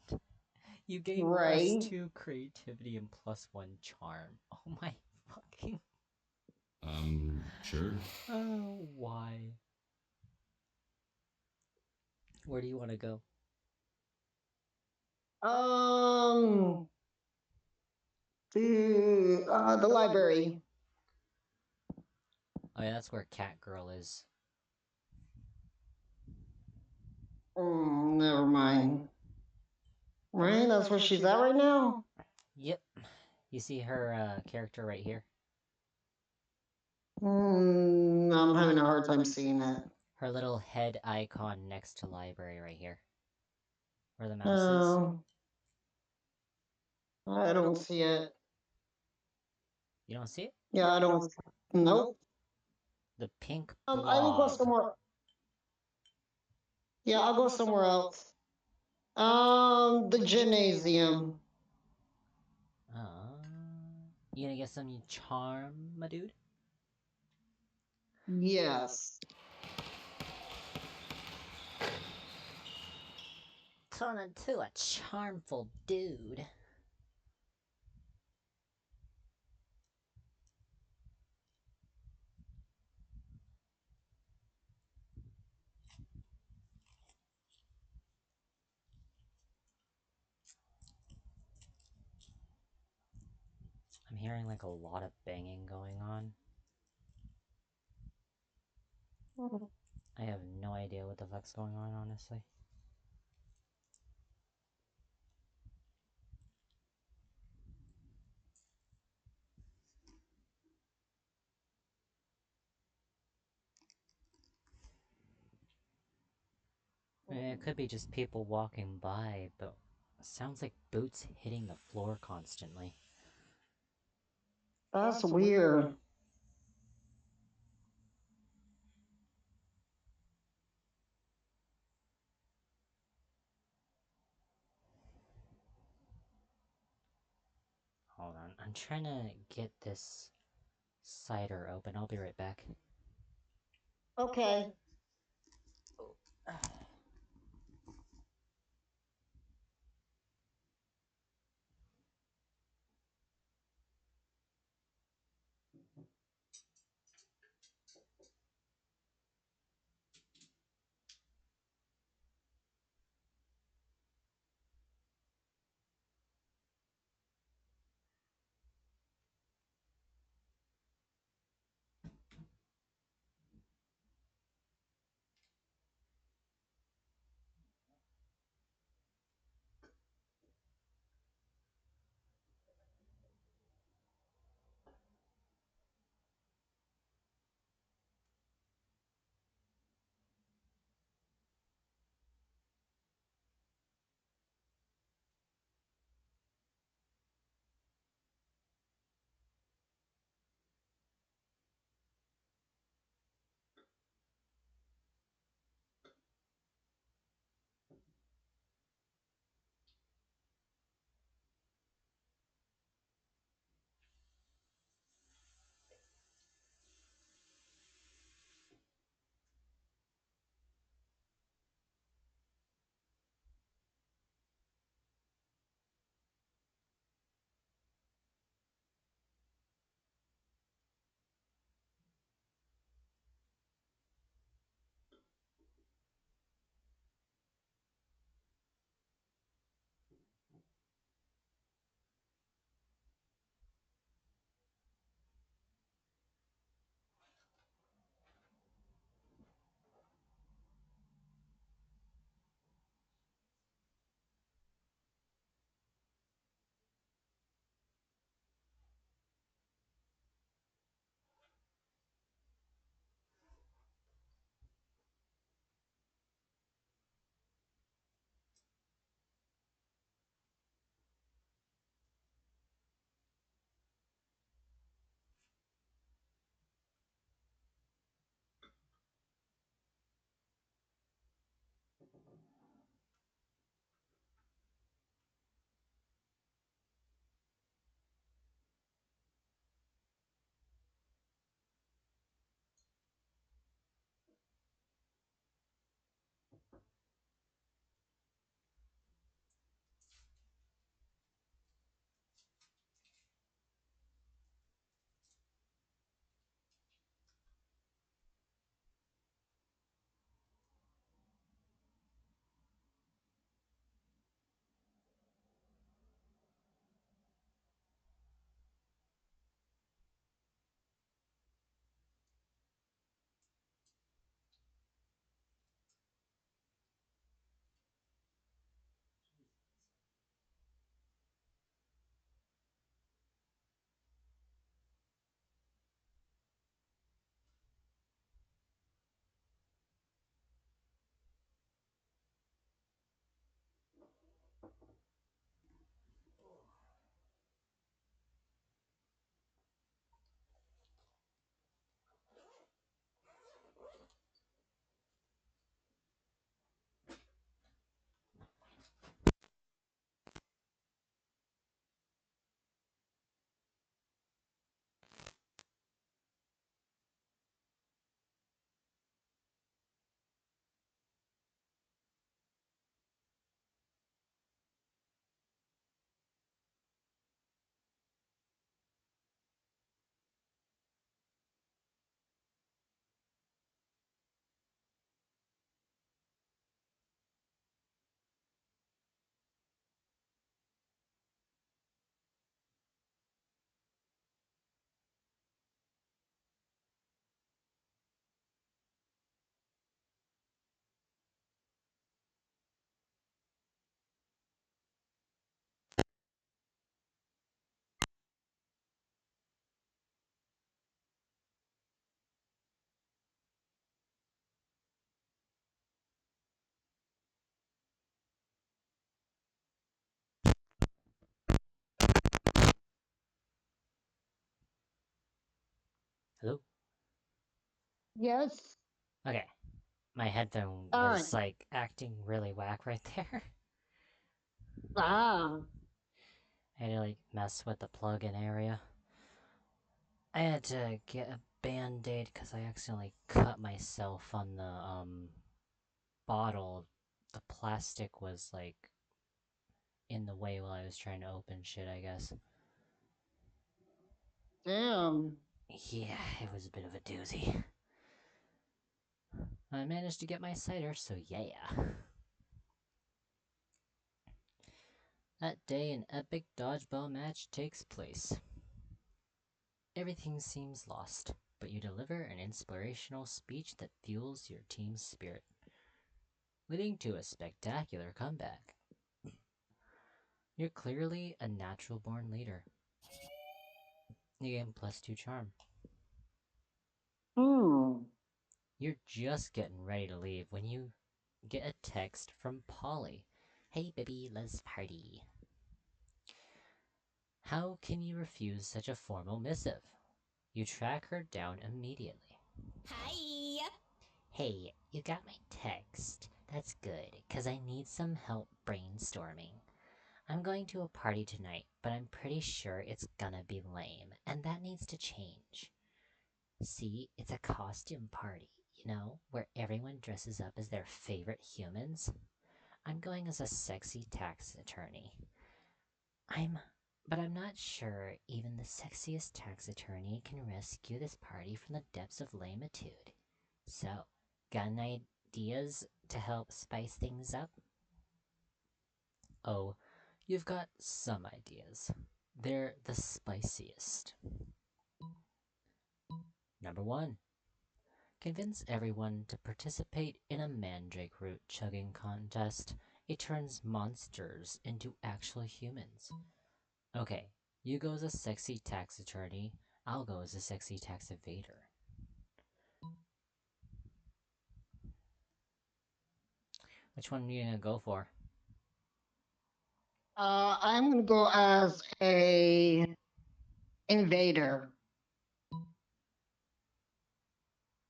You gain Right? +2 creativity and +1 charm. Oh my fucking. Sure. Oh, why? Where do you want to go? Um, the library. Oh yeah, that's where Cat Girl is. Never mind. Right? That's where she's at right now? Yep. You see her character right here? I'm having a hard time seeing it. Her little head icon next to library right here. Where the mouse is. Oh, I don't see it. You don't see it? Yeah, I don't. Nope. The pink I will go blob. somewhere. Yeah, I'll go somewhere else. The gymnasium. You gonna get some charm, my dude? Yes. Turn into a charmful dude. I'm hearing like a lot of banging going on. I have no idea what the fuck's going on, honestly. It could be just people walking by, but it sounds like boots hitting the floor constantly. That's weird. Hold on, I'm trying to get this cider open. I'll be right back. Okay. Hello? Yes. Okay. My headphone Alright. was like acting really whack right there. Ah. I had to like mess with the plug-in area. I had to get a band-aid because I accidentally cut myself on the bottle. The plastic was like in the way while I was trying to open shit, I guess. Damn. Yeah, it was a bit of a doozy. I managed to get my cider, so yeah. That day, an epic dodgeball match takes place. Everything seems lost, but you deliver an inspirational speech that fuels your team's spirit, leading to a spectacular comeback. You're clearly a natural-born leader. You gain +2 charm. You're just getting ready to leave when you get a text from Polly. Hey baby, let's party. How can you refuse such a formal missive? You track her down immediately. Hi! Hey, you got my text. That's good, cause I need some help brainstorming. I'm going to a party tonight, but I'm pretty sure it's gonna be lame, and that needs to change. See, it's a costume party, you know, where everyone dresses up as their favorite humans. I'm going as a sexy tax attorney. But I'm not sure even the sexiest tax attorney can rescue this party from the depths of lamitude. So, got any ideas to help spice things up? Oh, you've got some ideas. They're the spiciest. Number 1. Convince everyone to participate in a mandrake root chugging contest. It turns monsters into actual humans. Okay, you go as a sexy tax attorney, I'll go as a sexy tax evader. Which one are you gonna go for? I'm gonna go as a invader.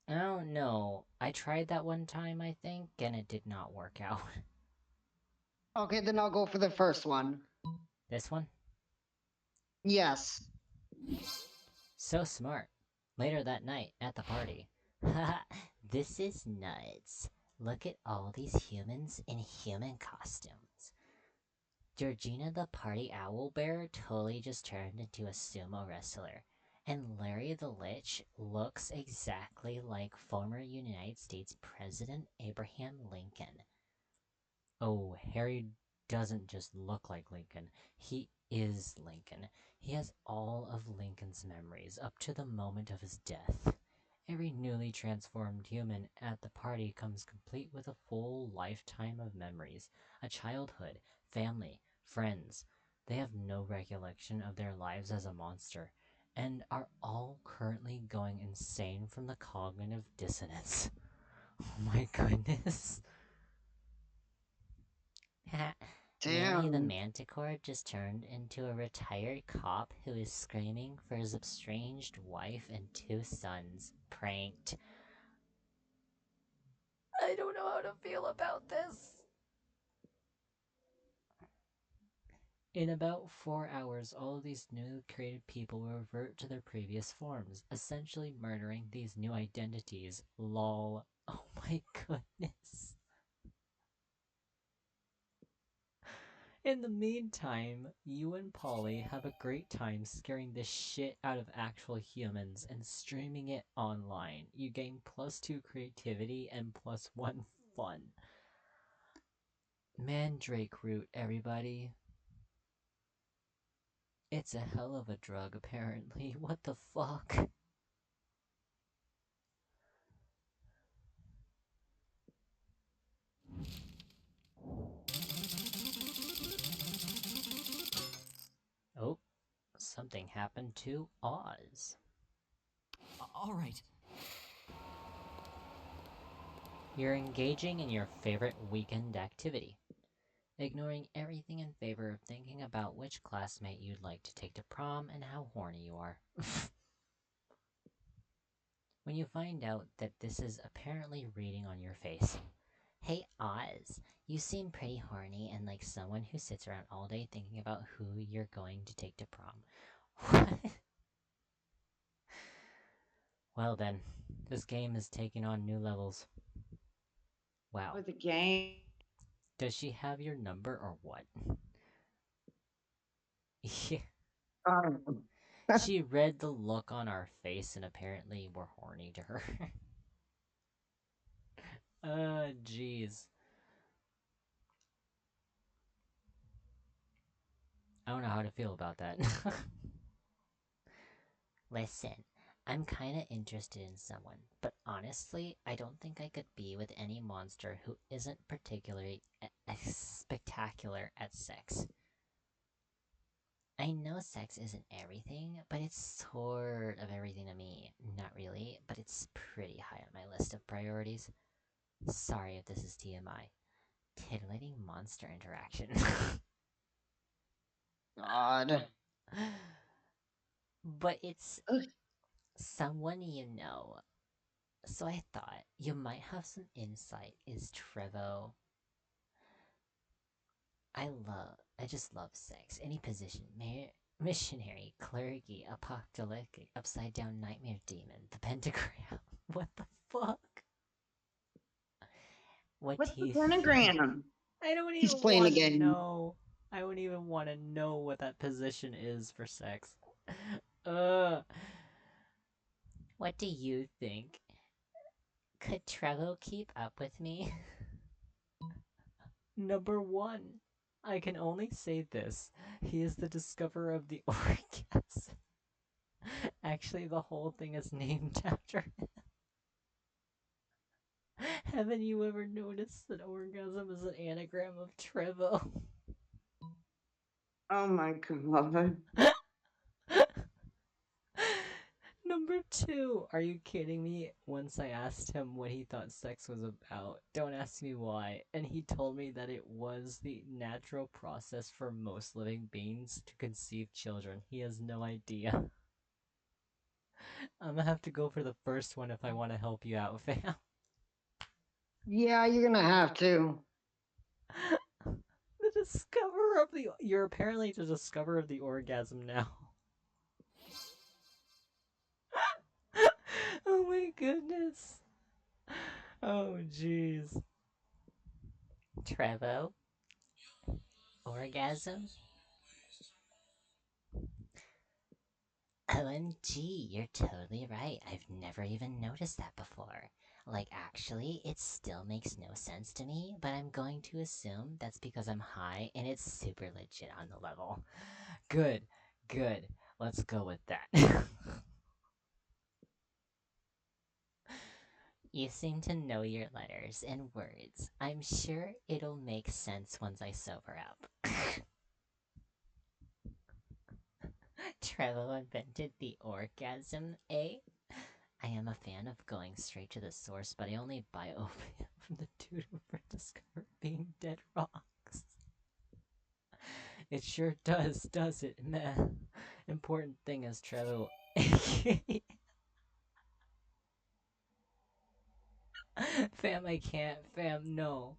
I don't know. I tried that one time, I think, and it did not work out. Okay, then I'll go for the first one. This one? Yes. So smart. Later that night, at the party. Haha, this is nuts. Look at all these humans in human costumes. Georgina the party owl bear totally just turned into a sumo wrestler. And Larry the Lich looks exactly like former United States President Abraham Lincoln. Oh, Harry doesn't just look like Lincoln. He is Lincoln. He has all of Lincoln's memories up to the moment of his death. Every newly transformed human at the party comes complete with a full lifetime of memories, a childhood, family, friends. They have no recollection of their lives as a monster, and are all currently going insane from the cognitive dissonance. Oh my goodness. Larry the Damn. Manticore just turned into a retired cop who is screaming for his estranged wife and 2 sons. Pranked. I don't know how to feel about this. In about 4 hours, all of these newly created people will revert to their previous forms, essentially murdering these new identities. Lol. Oh my goodness. In the meantime, you and Polly have a great time scaring the shit out of actual humans and streaming it online. You gain +2 creativity and +1 fun. Mandrake root, everybody. It's a hell of a drug, apparently. What the fuck? Oh, something happened to Oz. Alright. You're engaging in your favorite weekend activity, ignoring everything in favor of thinking about which classmate you'd like to take to prom and how horny you are. when you find out that this is apparently reading on your face. Hey Oz, you seem pretty horny and like someone who sits around all day thinking about who you're going to take to prom. What? Well then, this game is taking on new levels. Wow. With the game. Does she have your number or what? Yeah. She read the look on our face and apparently we're horny to her. Jeez. I don't know how to feel about that. Listen, I'm kinda interested in someone, but honestly, I don't think I could be with any monster who isn't particularly spectacular at sex. I know sex isn't everything, but it's sort of everything to me. Not really, but it's pretty high on my list of priorities. Sorry if this is TMI. Titillating monster interaction. God. But it's someone you know. So I thought you might have some insight. Is Trevo? I just love sex. Any position. Missionary, clergy, apocalyptic, upside down nightmare demon, the pentagram. What the fuck? What What's do the you pentagram? I don't He's even playing the want to game. know. I don't even want to know what that position is for sex. What do you think? Could Trevo keep up with me? Number 1. I can only say this. He is the discoverer of the orgasm. Actually, the whole thing is named after him. Haven't you ever noticed that orgasm is an anagram of Trevo? Oh my god. Number 2. Are you kidding me? Once I asked him what he thought sex was about, don't ask me why, and he told me that it was the natural process for most living beings to conceive children. He has no idea. I'm gonna have to go for the first one if I want to help you out, fam. Yeah, you're gonna have to. The discoverer of the... You're apparently the discoverer of the orgasm now. Oh my goodness. Oh jeez. Trevo? Orgasm? OMG, you're totally right. I've never even noticed that before. Like, actually, it still makes no sense to me, but I'm going to assume that's because I'm high and it's super legit on the level. Good, good. Let's go with that. You seem to know your letters and words. I'm sure it'll make sense once I sober up. Trevo invented the orgasm, eh? I am a fan of going straight to the source, but I only buy opium from the dude who first discovered being dead rocks. It sure does it? Meh. Important thing is Trevo. Fam, I can't. Fam, no.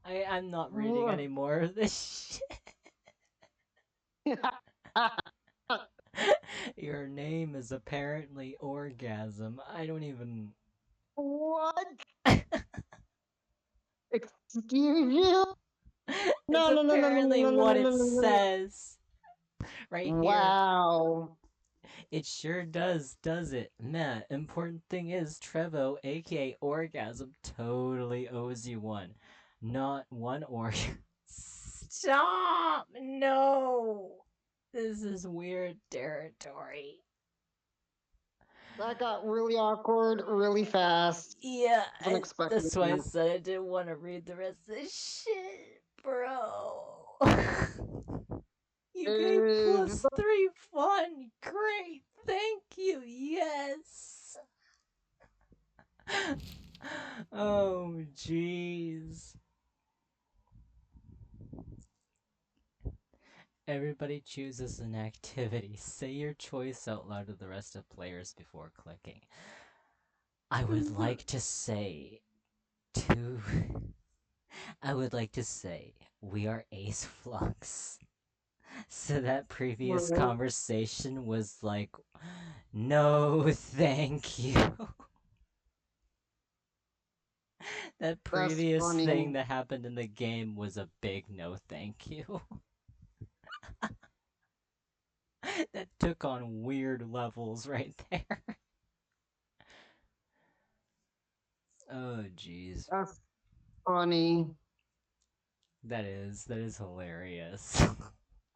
I'm not reading any more of this shit. Your name is apparently Orgasm. I don't even... What? Excuse you? It's apparently what it says. Right here. Wow. It sure does it? Meh. Important thing is, Trevo, aka Orgasm, totally owes you one. Not one orgasm. Stop! No! This is weird territory. That got really awkward really fast. Yeah, Unexpected. that's why I said I didn't want to read the rest of this shit, bro. You gave +3 fun. Great. Thank you. Yes. Oh, jeez. Everybody chooses an activity. Say your choice out loud to the rest of players before clicking. I would like to say to I would like to say we are Ace Flux. So that previous Right. conversation was like, no, thank you. That That's previous funny. thing that happened in the game was a big no thank you. That took on weird levels right there. Oh, jeez. That's funny. That is hilarious.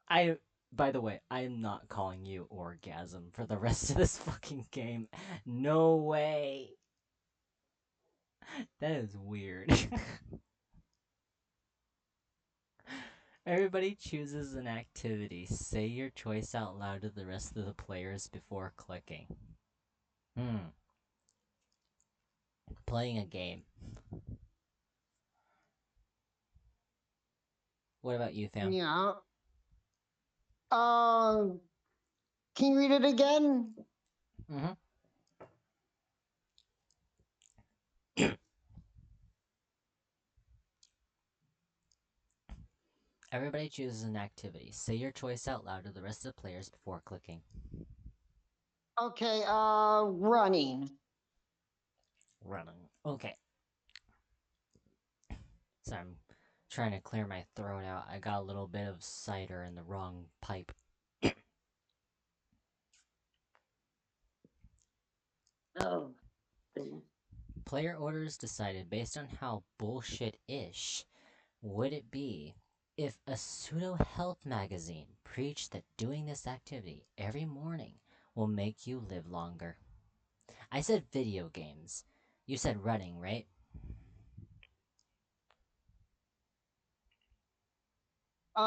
By the way, I am not calling you orgasm for the rest of this fucking game. No way. That is weird. Everybody chooses an activity. Say your choice out loud to the rest of the players before clicking. Playing a game. What about you, fam? Yeah. Can you read it again? Mm-hmm. Everybody chooses an activity. Say your choice out loud to the rest of the players before clicking. Okay, running. Running. Okay. So I'm trying to clear my throat out. I got a little bit of cider in the wrong pipe. Oh. Player orders decided based on how bullshit-ish would it be if a pseudo-health magazine preached that doing this activity every morning will make you live longer. I said video games. You said running, right?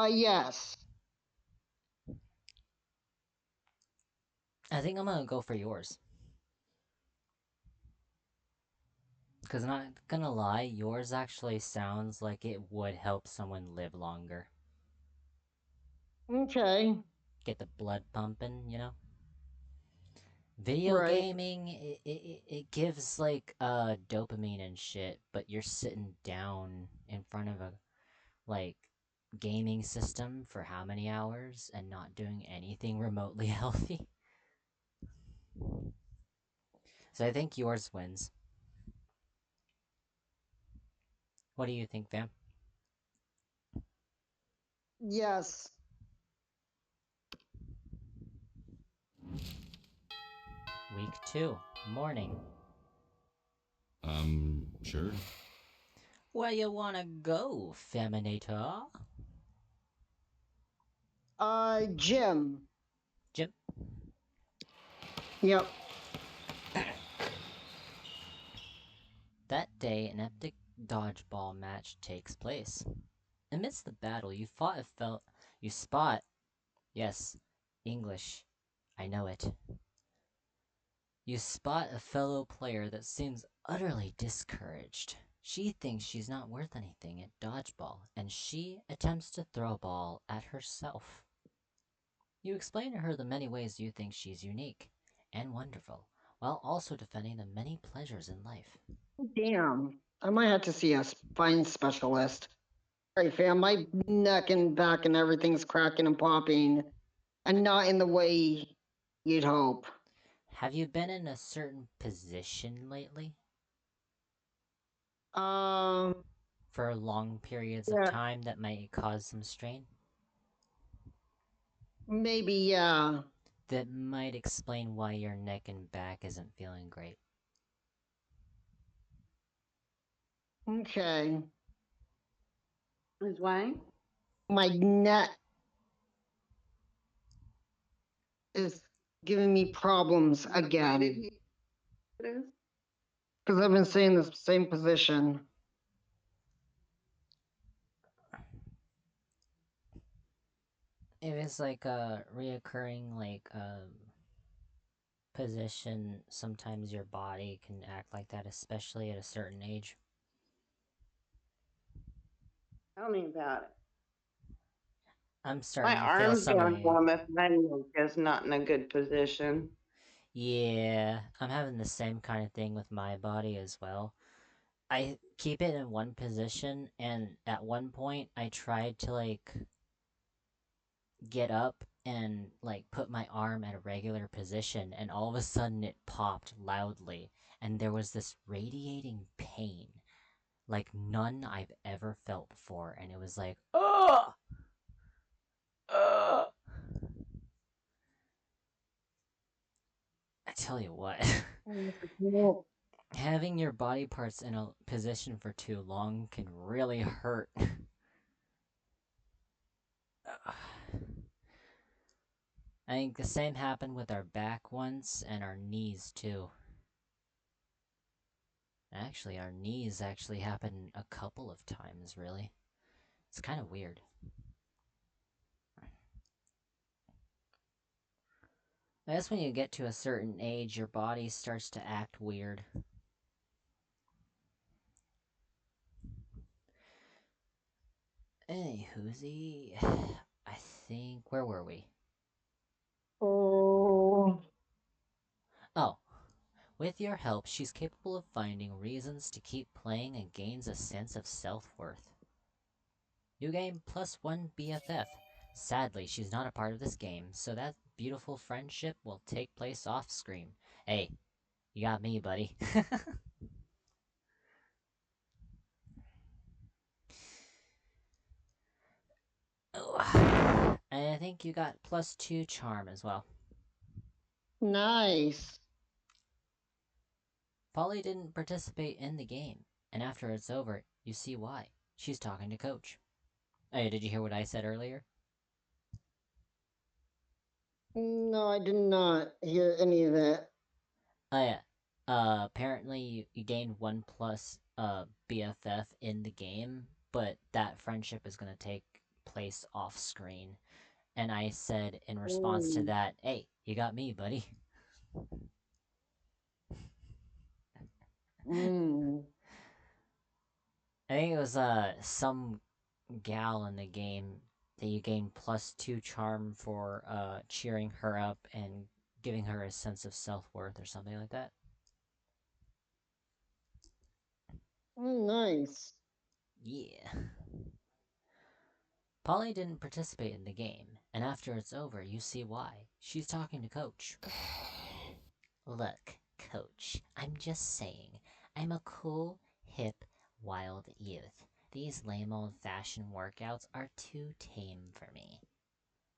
Yes. I think I'm gonna go for yours. Because I'm not gonna lie, yours actually sounds like it would help someone live longer. Okay. Get the blood pumping, you know? Video Right. gaming, it gives like dopamine and shit, but you're sitting down in front of a like gaming system for how many hours and not doing anything remotely healthy. So I think yours wins. What do you think, fam? Yes. Week 2, morning. Sure. Where you wanna go, Feminator? Gym. Jim? Yep. That day, an epic dodgeball match takes place. Amidst the battle, you spot, yes, English, I know it. You spot a fellow player that seems utterly discouraged. She thinks she's not worth anything at dodgeball, and she attempts to throw a ball at herself. You explain to her the many ways you think she's unique and wonderful, while also defending the many pleasures in life. Damn. I might have to see a spine specialist. Right, fam. My neck and back and everything's cracking and popping, and not in the way you'd hope. Have you been in a certain position lately? Um. For long periods of Yeah. time that might cause some strain? Maybe. Yeah. That might explain why your neck and back isn't feeling great. Okay. Is why? My neck is giving me problems again because I've been staying in the same position. If it's like a reoccurring position, sometimes your body can act like that, especially at a certain age. Tell me about it. I'm My starting to feel arms some of are the... numb if my neck is not in a good position. Yeah, I'm having the same kind of thing with my body as well. I keep it in one position, and at one point I tried to, like, get up and, like, put my arm at a regular position, and all of a sudden it popped loudly, and there was this radiating pain, like none I've ever felt before, and it was like, oh! I tell you what. Having your body parts in a position for too long can really hurt. I think the same happened with our back once, and our knees too. Actually, our knees actually happened a couple of times, really. It's kind of weird. I guess when you get to a certain age, your body starts to act weird. Anywhoosie, I think... where were we? Oh. Oh. With your help, she's capable of finding reasons to keep playing and gains a sense of self-worth. New game +1 BFF. Sadly, she's not a part of this game, so that beautiful friendship will take place off-screen. Hey, you got me, buddy. Oh. And I think you got +2 charm as well. Nice. Polly didn't participate in the game, and after it's over, you see why. She's talking to Coach. Hey, did you hear what I said earlier? No, I did not hear any of that. Oh yeah. Apparently you gained 1 plus BFF in the game, but that friendship is gonna take place off screen. And I said in response to that, hey, you got me, buddy. I think it was some gal in the game that you gain +2 charm for cheering her up and giving her a sense of self-worth or something like that. Nice. Yeah. Polly didn't participate in the game, and after it's over, you see why. She's talking to Coach. Look, Coach, I'm just saying, I'm a cool, hip, wild youth. These lame old-fashioned workouts are too tame for me.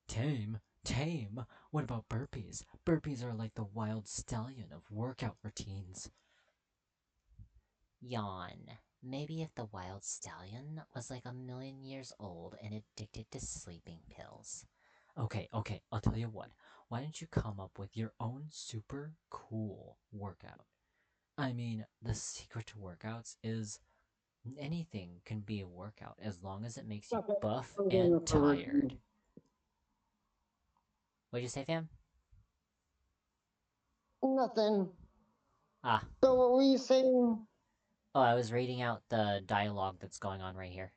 Tame? Tame? What about burpees? Burpees are like the wild stallion of workout routines. Yawn. Maybe if the wild stallion was like 1,000,000 years old and addicted to sleeping pills. Okay, I'll tell you what. Why don't you come up with your own super cool workout? I mean, the secret to workouts is anything can be a workout as long as it makes you buff and tired. What'd you say, fam? Nothing. Ah. So what were you saying? Oh, I was reading out the dialogue that's going on right here.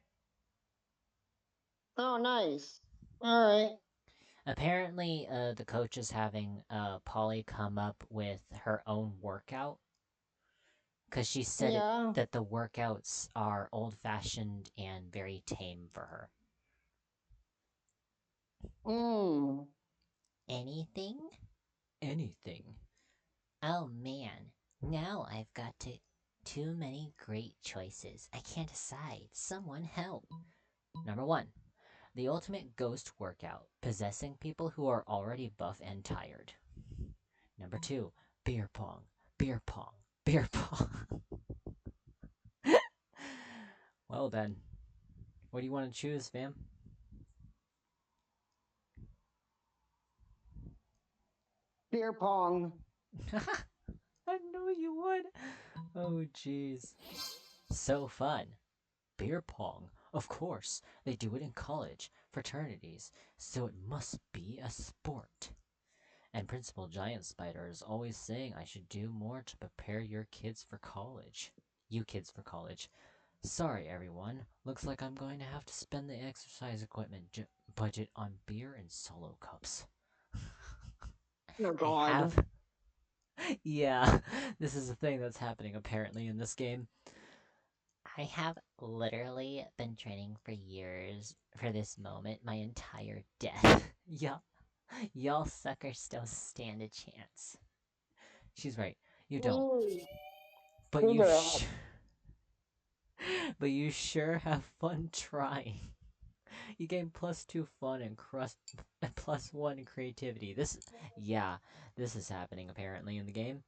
Oh, nice. Alright. Apparently, the coach is having Polly come up with her own workout. Because she said that the workouts are old-fashioned and very tame for her. Anything? Anything. Oh man, now I've got too many great choices. I can't decide. Someone help. Number 1. The ultimate ghost workout, possessing people who are already buff and tired. Number 2, beer pong, beer pong, beer pong. Well then, what do you want to choose, fam? Beer pong. I knew you would. Oh jeez. So fun. Beer pong. Of course, they do it in college, fraternities, so it must be a sport. And Principal Giant Spider is always saying I should do more to prepare your kids for college. You kids for college. Sorry, everyone. Looks like I'm going to have to spend the exercise equipment budget on beer and solo cups. Oh, God. Yeah, this is a thing that's happening apparently in this game. I have literally been training for years for this moment, my entire death. Y'all suckers don't stand a chance. She's right. You don't. Ooh, But good you girl. but you sure have fun trying. You gain +2 fun and +1 creativity. Yeah, this is happening apparently in the game.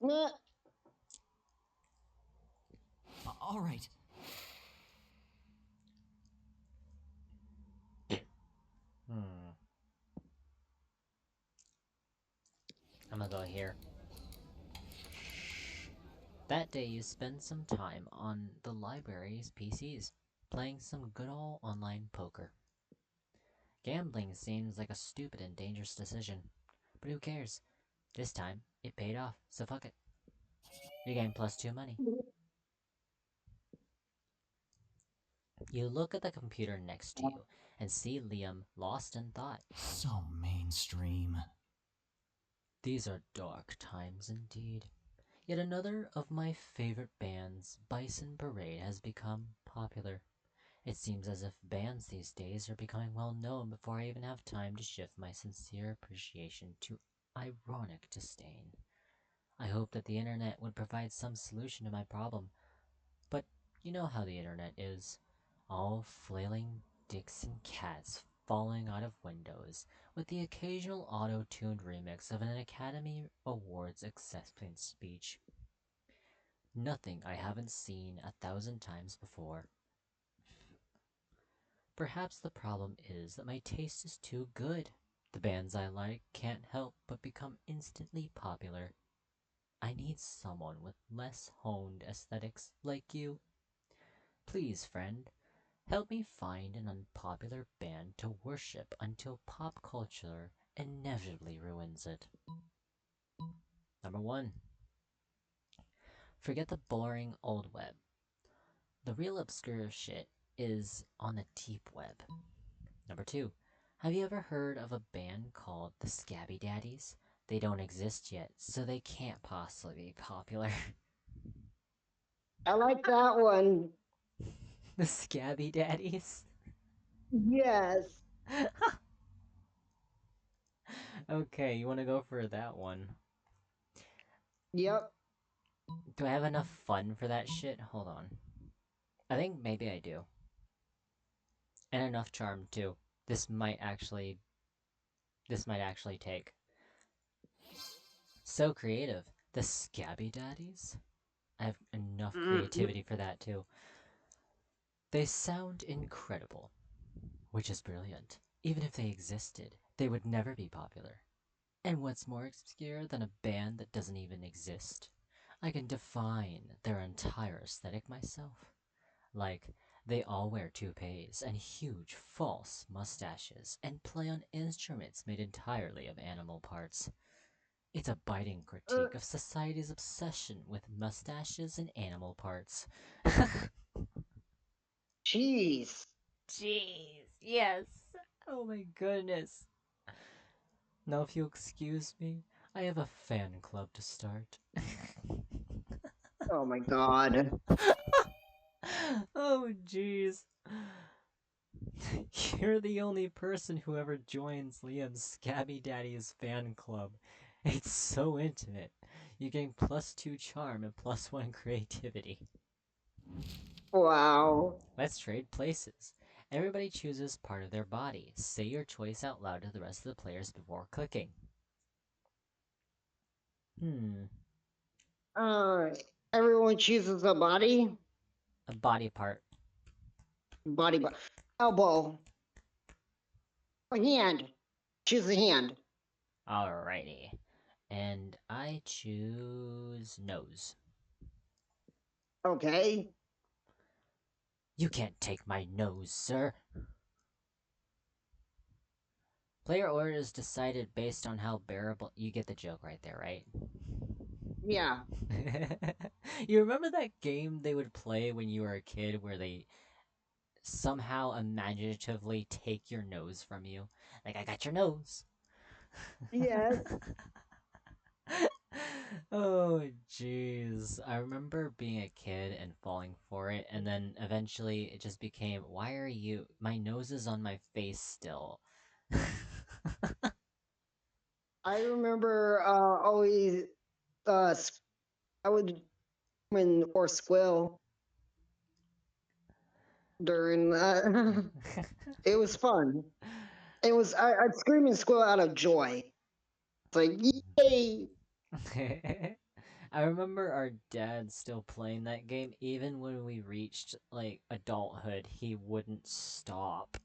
Meh. All right. Hmm. I'm gonna go here. That day you spend some time on the library's PCs, playing some good old online poker. Gambling seems like a stupid and dangerous decision, but who cares? This time, it paid off, so fuck it. You gain +2 money. You look at the computer next to you and see Liam lost in thought. So mainstream. These are dark times indeed. Yet another of my favorite bands, Bison Parade, has become popular. It seems as if bands these days are becoming well known before I even have time to shift my sincere appreciation to ironic disdain. I hope that the internet would provide some solution to my problem, but you know how the internet is. All flailing dicks and cats falling out of windows, with the occasional auto-tuned remix of an Academy Awards acceptance speech. Nothing I haven't seen 1,000 times before. Perhaps the problem is that my taste is too good. The bands I like can't help but become instantly popular. I need someone with less honed aesthetics like you. Please, friend, help me find an unpopular band to worship until pop culture inevitably ruins it. Number 1. Forget the boring old web. The real obscure shit is on the deep web. Number 2. Have you ever heard of a band called the Scabby Daddies? They don't exist yet, so they can't possibly be popular. I like that one. The Scabby Daddies? Yes. Okay, you wanna go for that one. Yep. Do I have enough fun for that shit? Hold on. I think maybe I do. And enough charm too. This might actually take. So creative. The Scabby Daddies? I have enough creativity for that too. They sound incredible, which is brilliant. Even if they existed, they would never be popular. And what's more obscure than a band that doesn't even exist? I can define their entire aesthetic myself. Like, they all wear toupees and huge false mustaches and play on instruments made entirely of animal parts. It's a biting critique of society's obsession with mustaches and animal parts. Jeez. Jeez, yes. Oh my goodness. Now, if you excuse me, I have a fan club to start. Oh my god. Oh, jeez. You're the only person who ever joins Liam's Scabby Daddy's fan club. It's so intimate. You gain +2 charm and +1 creativity. Wow. Let's trade places. Everybody chooses part of their body. Say your choice out loud to the rest of the players before clicking. Uh, everyone chooses a body. A body part. Body. Elbow. A hand. Choose a hand. Alrighty. And I choose nose. Okay. You can't take my nose, sir. Player order is decided based on how bearable. You get the joke right there, right? Yeah. You remember that game they would play when you were a kid where they somehow imaginatively take your nose from you? Like, I got your nose. Yes. Oh, jeez. I remember being a kid and falling for it, and then eventually it just became, why are you... My nose is on my face still. I remember always I would when or squill during that. It was fun. It was I'd scream and squeal out of joy. It's like yay! I remember our dad still playing that game, even when we reached, like, adulthood, he wouldn't stop.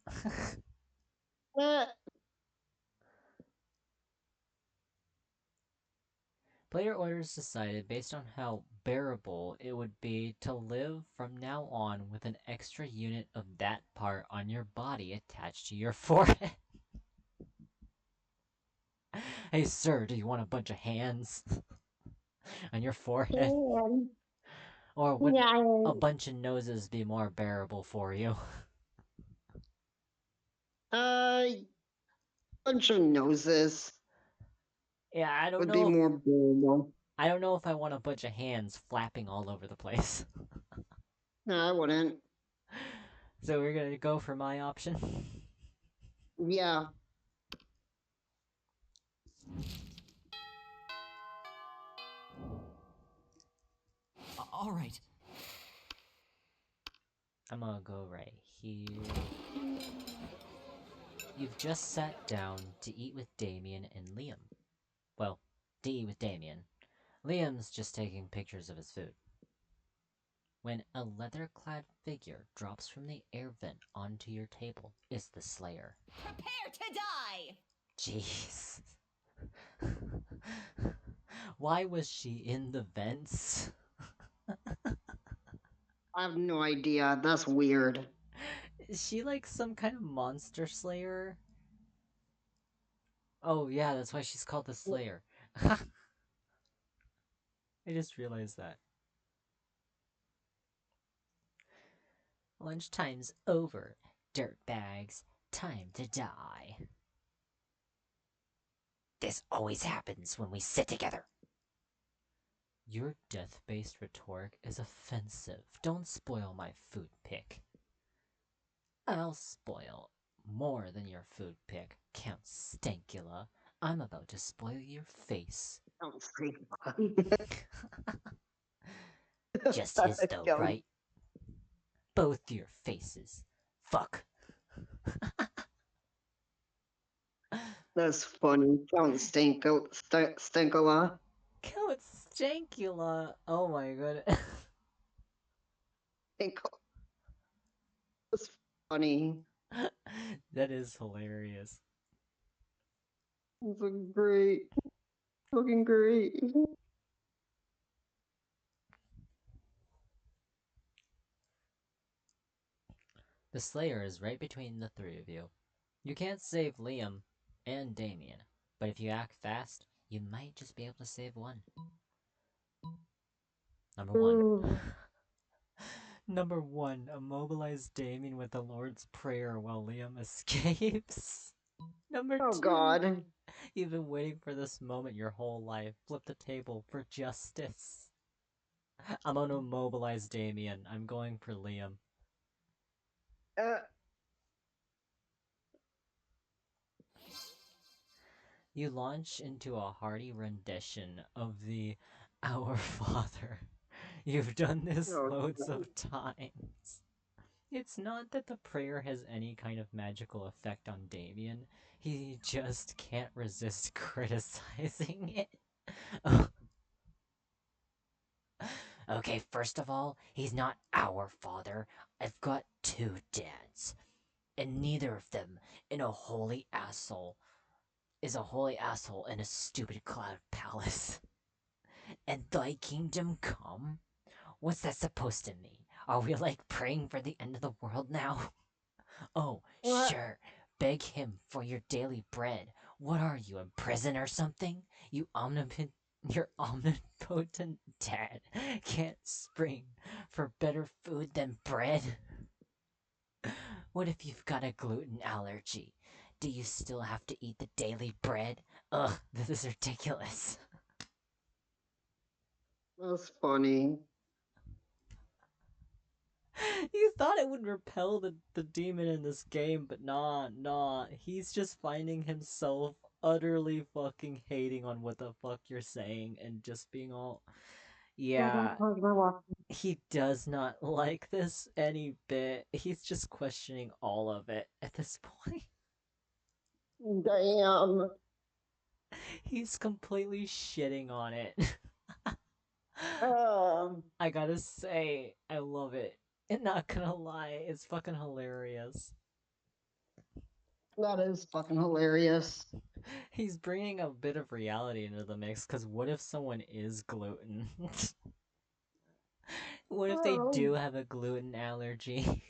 Eh, Player orders decided, based on how bearable it would be, to live from now on with an extra unit of that part on your body attached to your forehead. Hey sir, do you want a bunch of hands on your forehead? Or would yeah, a bunch of noses be more bearable for you? uh, bunch of noses Yeah, would be more bearable. I don't know if I want a bunch of hands flapping all over the place. No, I wouldn't. So we're gonna go for my option. Yeah. All right. I'm gonna go right here. You've just sat down to eat with Damien and Liam. Well, to eat with Damien. Liam's just taking pictures of his food. When a leather-clad figure drops from the air vent onto your table, it's the Slayer. Prepare to die! Jeez. Why was she in the vents? I have no idea. That's weird. Is she like some kind of monster slayer? Oh yeah, that's why she's called the Slayer. I just realized that. Lunchtime's over, dirtbags. Time to die. This always happens when we sit together. Your death-based rhetoric is offensive. Don't spoil my food pick. I'll spoil more than your food pick, Count Stankula. I'm about to spoil your face. Don't say Just his though, Go. right? Both your faces. Fuck. That's funny. Count Stankola. Count Stankula. Oh my god. That's funny. That is hilarious. That's great. Fucking great. The Slayer is right between the three of you. You can't save Liam and Damien, but if you act fast, you might just be able to save one. Number 1. Number 1, immobilize Damien with the Lord's Prayer while Liam escapes. Number 2, Oh god. you've been waiting for this moment your whole life. Flip the table for justice. I'm gonna immobilize Damien. I'm going for Liam. You launch into a hearty rendition of the Our Father. You've done this Oh, loads of times. It's not that the prayer has any kind of magical effect on Damien. He just can't resist criticizing it. Okay, first of all, he's not our father. I've got two dads. And neither of them is a holy asshole in a stupid cloud palace. And thy kingdom come? What's that supposed to mean? Are we like praying for the end of the world now? Oh, What? sure. Beg him for your daily bread. What are you, in prison or something? Your omnipotent dad can't spring for better food than bread? What if you've got a gluten allergy? Do you still have to eat the daily bread? Ugh, this is ridiculous. That's funny. You thought it would repel the demon in this game, but nah. He's just finding himself utterly fucking hating on what the fuck you're saying and just being all, yeah, he does not like this any bit. He's just questioning all of it at this point. Damn. He's completely shitting on it. Um, I gotta say, I love it. And not gonna lie, it's fucking hilarious. that is fucking hilarious. He's bringing a bit of reality into the mix, because what if someone is gluten? What if they do have a gluten allergy?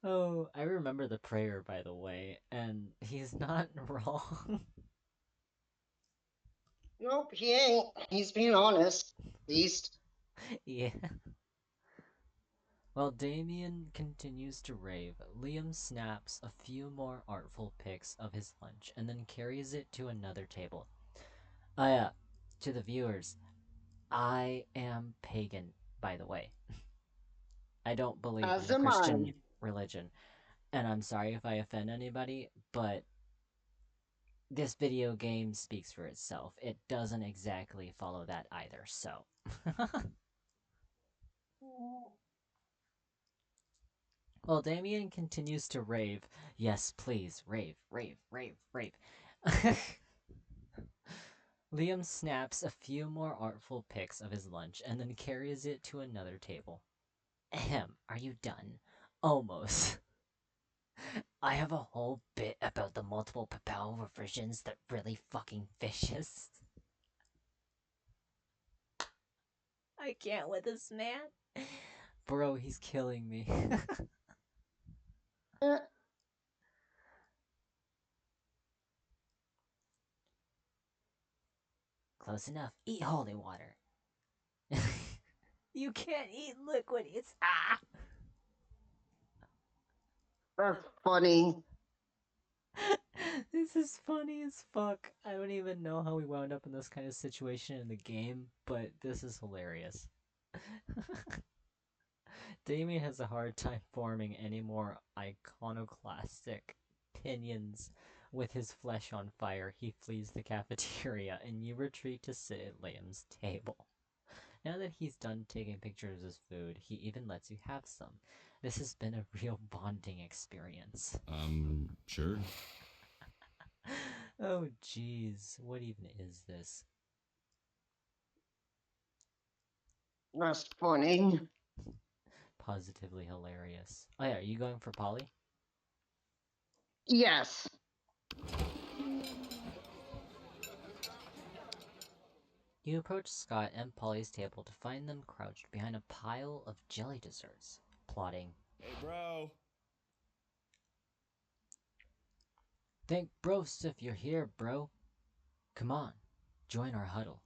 Oh, I remember the prayer, by the way, and he's not wrong. Nope, he ain't. He's being honest, at least. Yeah. While Damien continues to rave, Liam snaps a few more artful pics of his lunch and then carries it to another table. To the viewers, I am pagan, by the way. I don't believe in As the am I. Christian religion, and I'm sorry if I offend anybody, but this video game speaks for itself. It doesn't exactly follow that either, so. While Damien continues to rave, yes, please, rave. Liam snaps a few more artful pics of his lunch and then carries it to another table. Ahem, are you done? Almost. I have a whole bit about the multiple papal revisions that really fucking fishes. I can't with this man. Bro, he's killing me. Close enough. Eat holy water. You can't eat liquid. It's That's funny. This is funny as fuck. I don't even know how we wound up in this kind of situation in the game, but this is hilarious. Damien has a hard time forming any more iconoclastic pinions. With his flesh on fire, he flees the cafeteria, and you retreat to sit at Liam's table. Now that he's done taking pictures of his food, he even lets you have some. This has been a real bonding experience. Sure. Oh jeez, what even is this? That's funny. Positively hilarious. Oh yeah, are you going for Polly? Yes. You approach Scott and Polly's table to find them crouched behind a pile of jelly desserts, plotting. Hey, bro. Thank bros if you're here, bro. Come on, join our huddle.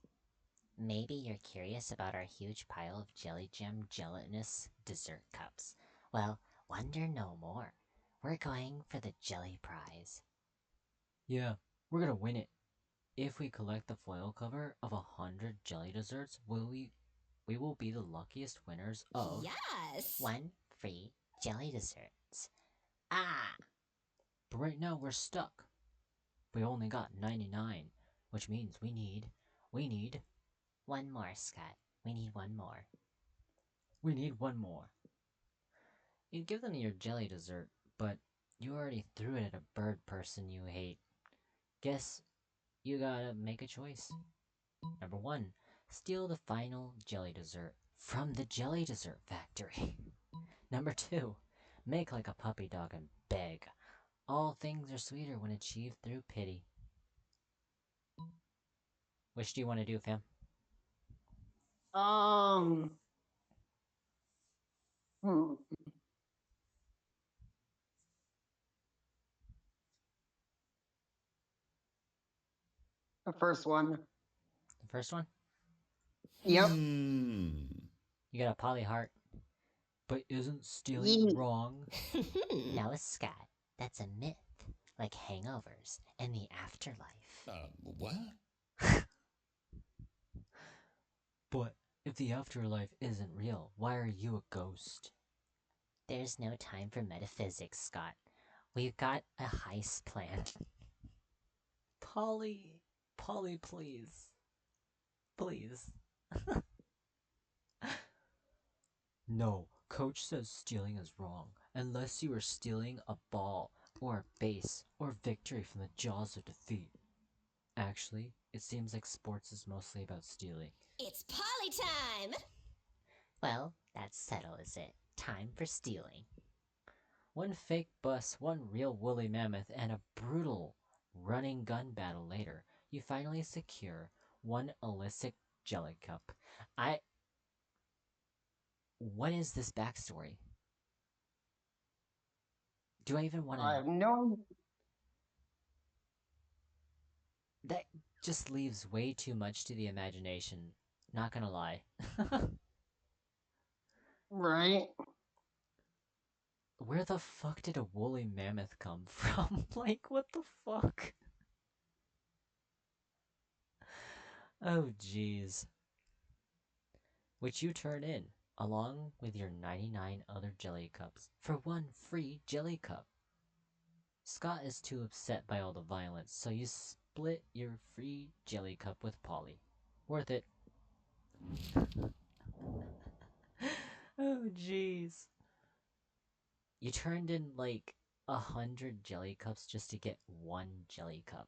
Maybe you're curious about our huge pile of jelly jam gelatinous dessert cups. Well, wonder no more. We're going for the jelly prize. Yeah, we're gonna win it. If we collect the foil cover of 100 jelly desserts, we will be the luckiest winners of Yes! 1 free jelly desserts. But right now we're stuck. We only got 99, which means we need 1 more, Scott. We need 1 more. We need 1 more. You'd give them your jelly dessert, but you already threw it at a bird person you hate. Guess you gotta make a choice. Number 1, steal the final jelly dessert from the jelly dessert factory. Number 2, make like a puppy dog and beg. All things are sweeter when achieved through pity. Which do you want to do, fam? Hmm. The first one. The first one? Yep. Hmm. You got a poly heart. But isn't stealing wrong? No, Scott. That's a myth. Like hangovers and the afterlife. What? If the afterlife isn't real, why are you a ghost? There's no time for metaphysics, Scott. We've got a heist plan. Polly, please. Please. No, Coach says stealing is wrong, unless you are stealing a ball, or a base, or victory from the jaws of defeat. Actually, it seems like sports is mostly about stealing. It's Polly time! Well, that settles it. Time for stealing. One fake bus, one real woolly mammoth, and a brutal running gun battle later, you finally secure one illicit jelly cup. What is this backstory? Do I even want I to... have no. That just leaves way too much to the imagination. Not gonna lie. Right. Where the fuck did a woolly mammoth come from? Like, what the fuck? Oh, jeez. Which you turn in, along with your 99 other jelly cups, for one free jelly cup. Scott is too upset by all the violence, so you split your free jelly cup with Polly. Worth it. Oh, jeez. You turned in like 100 jelly cups just to get one jelly cup.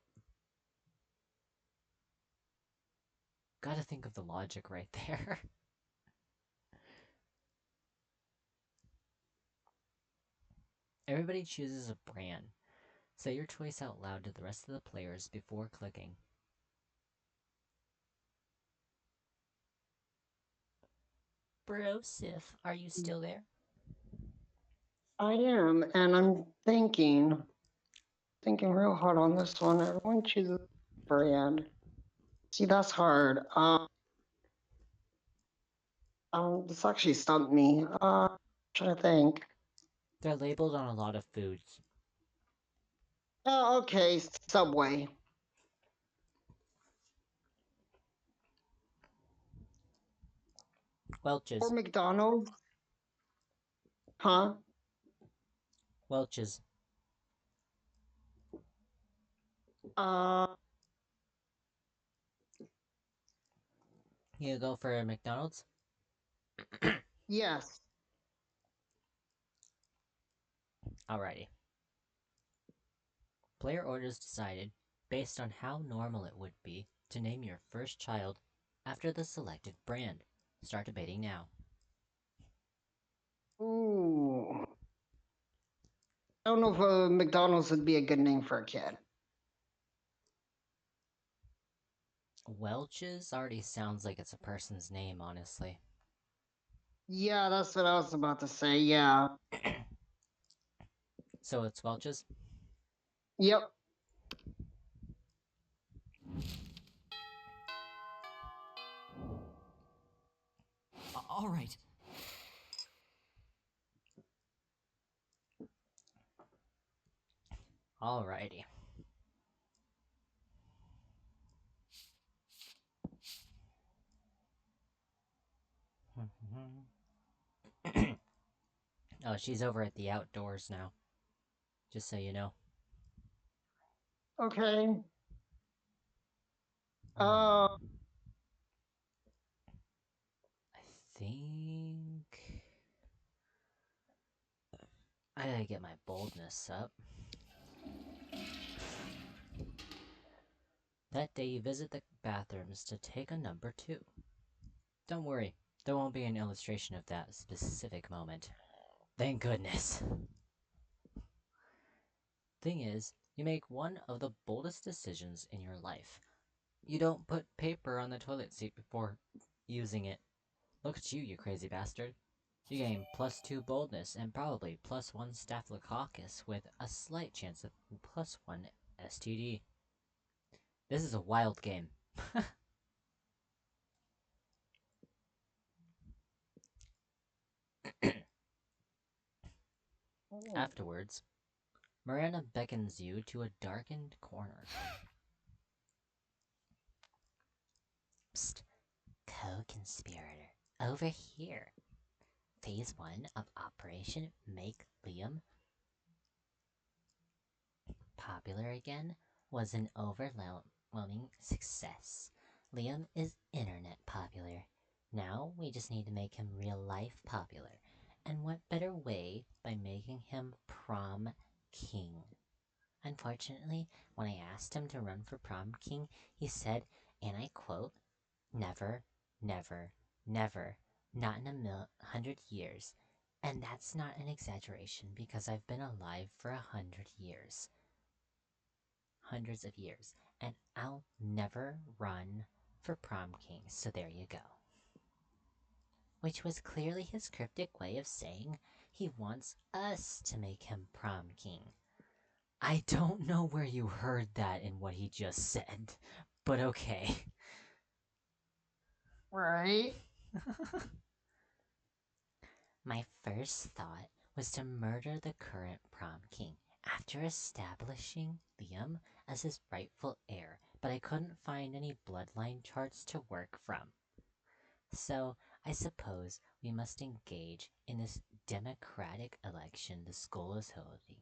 Gotta think of the logic right there. Everybody chooses a brand. Say your choice out loud to the rest of the players before clicking. Brosif, are you still there? I am, and I'm thinking real hard on this one. Everyone chooses a brand. See, that's hard. This actually stumped me. Trying to think. They're labeled on a lot of foods. Oh, okay, Subway. Welch's. Or McDonald's. Huh? Welch's. Uh, You go for McDonald's? yes. Alrighty. Player orders decided, based on how normal it would be, to name your first child after the selected brand. Start debating now. Ooh. I don't know if McDonald's would be a good name for a kid. Welch's already sounds like it's a person's name, honestly. Yeah, that's what I was about to say. Yeah. So it's Welch's? Yep. All right. Alrighty. Oh, she's over at the outdoors now. Just so you know. Okay. I think... I gotta get my boldness up. That day you visit the bathrooms to take a number 2. Don't worry, there won't be an illustration of that specific moment. Thank goodness. Thing is, you make one of the boldest decisions in your life. You don't put paper on the toilet seat before using it. Look at you, you crazy bastard. You gain +2 boldness and probably +1 staphylococcus with a slight chance of +1 STD. This is a wild game. Afterwards, Miranda beckons you to a darkened corner. Psst. Coke and conspirator. Over here. Phase 1 of Operation Make Liam Popular Again was an overwhelming success. Liam is internet popular. Now we just need to make him real life popular. And what better way by making him prom king? Unfortunately, when I asked him to run for prom king, he said, and I quote, never, never, never, not in 100 years. And that's not an exaggeration because I've been alive for 100 years. Hundreds of years. And I'll never run for prom king, so there you go. Which was clearly his cryptic way of saying he wants us to make him prom king. I don't know where you heard that in what he just said, but okay. Right? My first thought was to murder the current prom king after establishing Liam as his rightful heir, but I couldn't find any bloodline charts to work from. So I suppose we must engage in this democratic election the school is holding.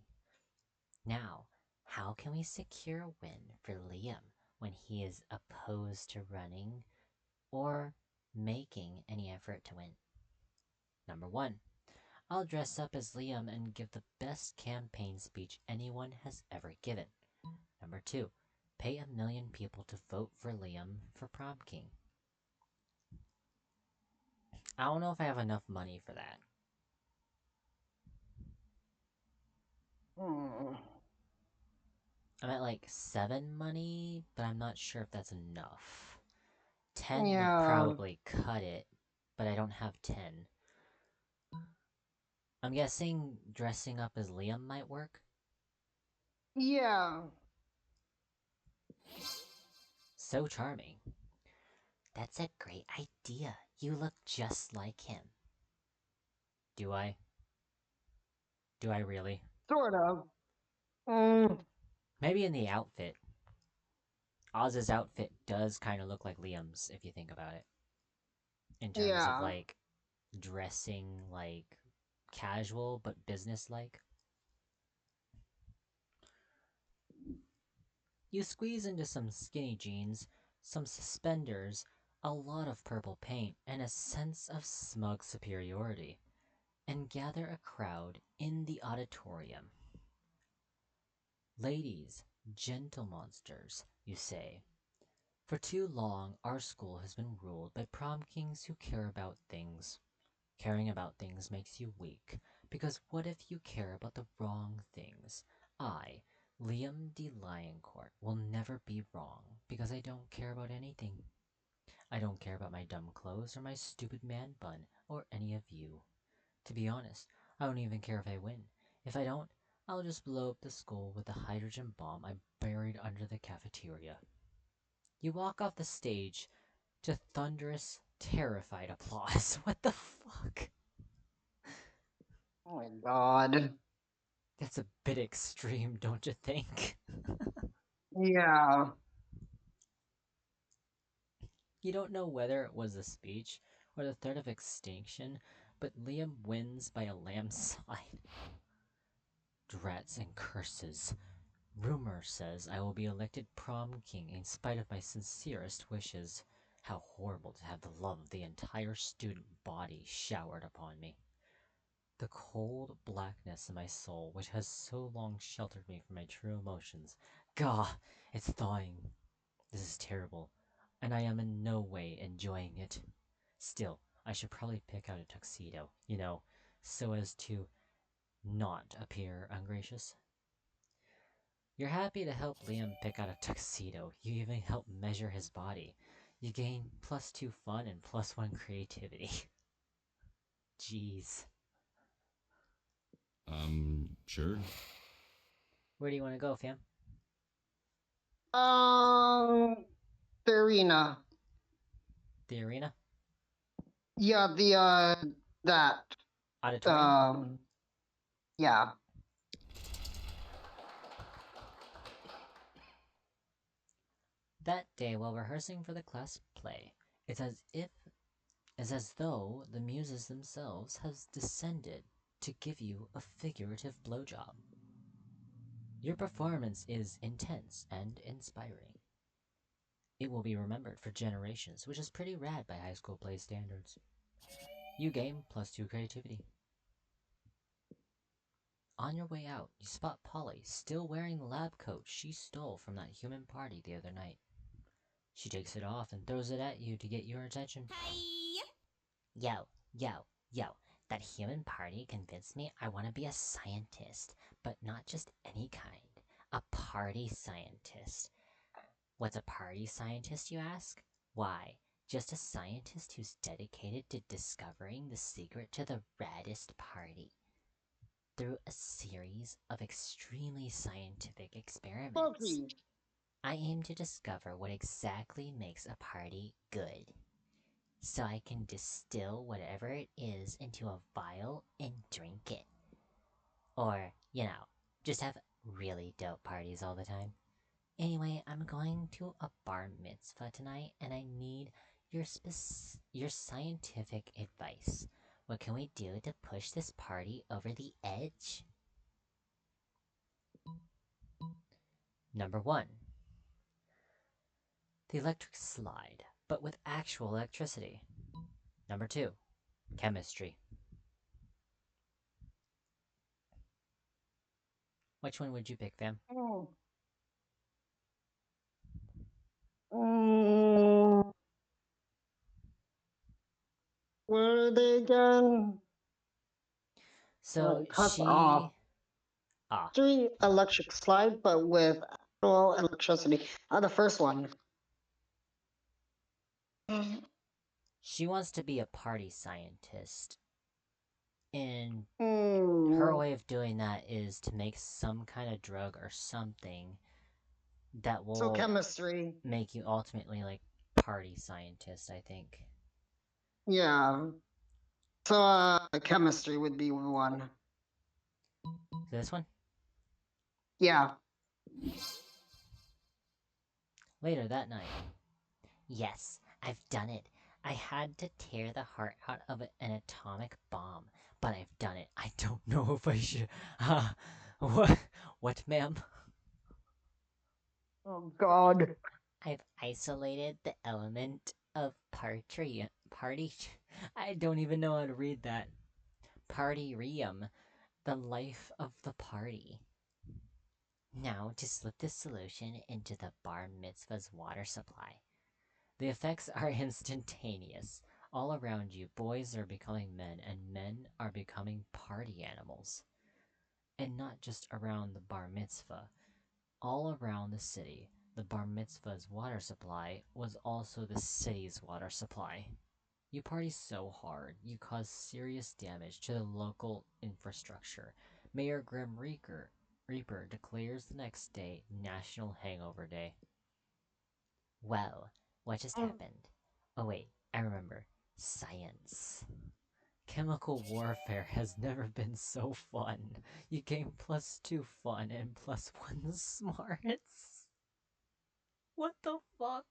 Now, how can we secure a win for Liam when he is opposed to running or making any effort to win? Number 1. I'll dress up as Liam and give the best campaign speech anyone has ever given. Number 2. Pay 1 million people to vote for Liam for prom king. I don't know if I have enough money for that. I'm at like 7 money, but I'm not sure if that's enough. 10 would probably cut it, but I don't have 10. I'm guessing dressing up as Liam might work? Yeah. So charming. That's a great idea. You look just like him. Do I? Do I really? Sort of. Maybe in the outfit. Oz's outfit does kind of look like Liam's, if you think about it. In terms of, like, dressing, like, casual but business-like. You squeeze into some skinny jeans, some suspenders, a lot of purple paint, and a sense of smug superiority, and gather a crowd in the auditorium. Ladies, gentle monsters, you say. For too long, our school has been ruled by prom kings who care about things. Caring about things makes you weak, because what if you care about the wrong things? I, Liam de Lioncourt, will never be wrong, because I don't care about anything. I don't care about my dumb clothes or my stupid man bun, or any of you. To be honest, I don't even care if I win. If I don't, I'll just blow up the school with a hydrogen bomb I buried under the cafeteria. You walk off the stage to thunderous, terrified applause. What the fuck? Oh my god. That's a bit extreme, don't you think? Yeah. You don't know whether it was a speech or the threat of extinction, but Liam wins by a landslide. Drats and curses. Rumor says I will be elected prom king in spite of my sincerest wishes. How horrible to have the love of the entire student body showered upon me. The cold blackness in my soul, which has so long sheltered me from my true emotions. Gah! It's thawing. This is terrible, and I am in no way enjoying it. Still, I should probably pick out a tuxedo, so as to not appear ungracious. You're happy to help Liam pick out a tuxedo. You even help measure his body. You gain +2 fun and +1 creativity. Jeez. Sure. Where do you want to go, fam? The arena. The arena? Yeah, that. Auditorium? Yeah. That day, while rehearsing for the class play, it's as if is as though the muses themselves have descended to give you a figurative blowjob. Your performance is intense and inspiring. It will be remembered for generations, which is pretty rad by high school play standards. You gain +2 creativity. On your way out, you spot Polly still wearing the lab coat she stole from that human party the other night. She takes it off and throws it at you to get your attention. Hi. Yo, yo, yo. That human party convinced me I want to be a scientist, but not just any kind. A party scientist. What's a party scientist, you ask? Why, just a scientist who's dedicated to discovering the secret to the raddest party. Through a series of extremely scientific experiments, Funky. I aim to discover what exactly makes a party good, so I can distill whatever it is into a vial and drink it. Or, just have really dope parties all the time. Anyway, I'm going to a bar mitzvah tonight, and I need your scientific advice. What can we do to push this party over the edge? Number 1. The electric slide, but with actual electricity. Number 2. Chemistry. Which one would you pick, fam? Where are they again? So Cuts she... off. Ah, Three electric slide, but with actual electricity. The first one. she wants to be a party scientist. And Hmm. her way of doing that is to make some kind of drug or something that So will chemistry. make you ultimately like party scientist, I think. Yeah. So chemistry would be one. This one? Yeah. Later that night. yes, I've done it. I had to tear the heart out of an atomic bomb, but I've done it. I don't know if I should... What, ma'am? Oh God. I've isolated the element of party. I don't even know how to read that. Partyrium, the life of the party. Now to slip this solution into the bar mitzvah's water supply. The effects are instantaneous. All around you, boys are becoming men, and men are becoming party animals. And not just around the bar mitzvah. All around the city, the bar mitzvah's water supply was also the city's water supply. You party so hard, you cause serious damage to the local infrastructure. Mayor Grim Reaper declares the next day National Hangover Day. Well, what just happened? Oh wait, I remember. Science. Chemical warfare has never been so fun. You gain +2 fun and +1 smarts. What the fuck?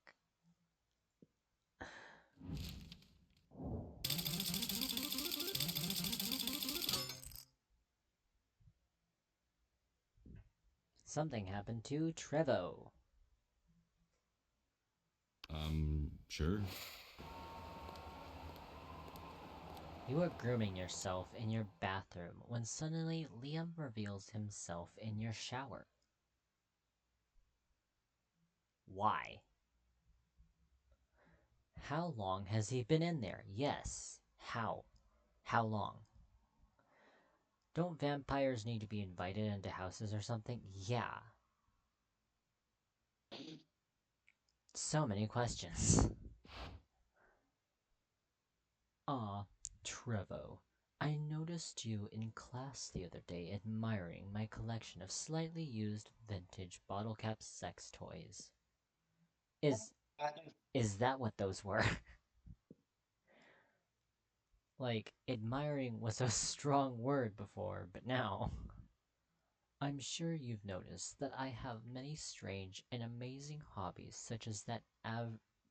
Something happened to Trevo. Sure. You were grooming yourself in your bathroom when suddenly Liam reveals himself in your shower. Why? How long has he been in there? Yes. How? How long? Don't vampires need to be invited into houses or something? Yeah. So many questions. Trevo. I noticed you in class the other day admiring my collection of slightly used vintage bottle cap sex toys. Is that what those were? Like, admiring was a strong word before, but now... I'm sure you've noticed that I have many strange and amazing hobbies such as that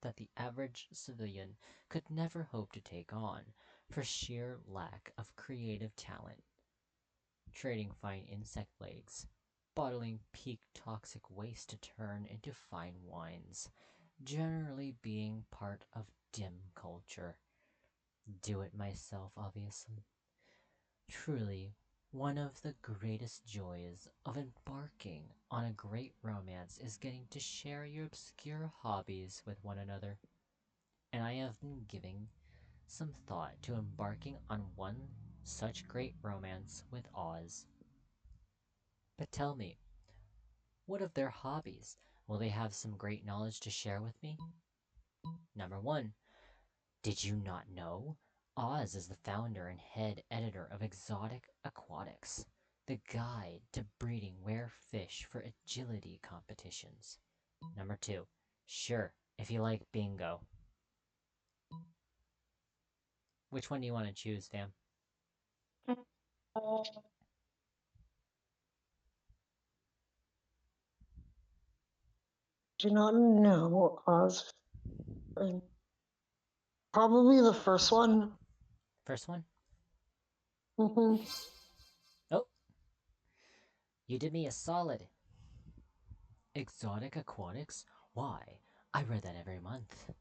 that the average civilian could never hope to take on for sheer lack of creative talent. Trading fine insect legs, bottling peak toxic waste to turn into fine wines, generally being part of dim culture. Do it myself, obviously. Truly, one of the greatest joys of embarking on a great romance is getting to share your obscure hobbies with one another. And I have been giving some thought to embarking on one such great romance with Oz. But tell me, what of their hobbies? Will they have some great knowledge to share with me? Number 1. Did you not know? Oz is the founder and head editor of Exotic Aquatics, the guide to breeding rare fish for agility competitions. Number 2. Sure, if you like bingo. Which one do you want to choose, fam? Do not know Oz. Probably the first one. First one? Mm-hmm. Oh, you did me a solid. Exotic Aquatics? Why, I read that every month.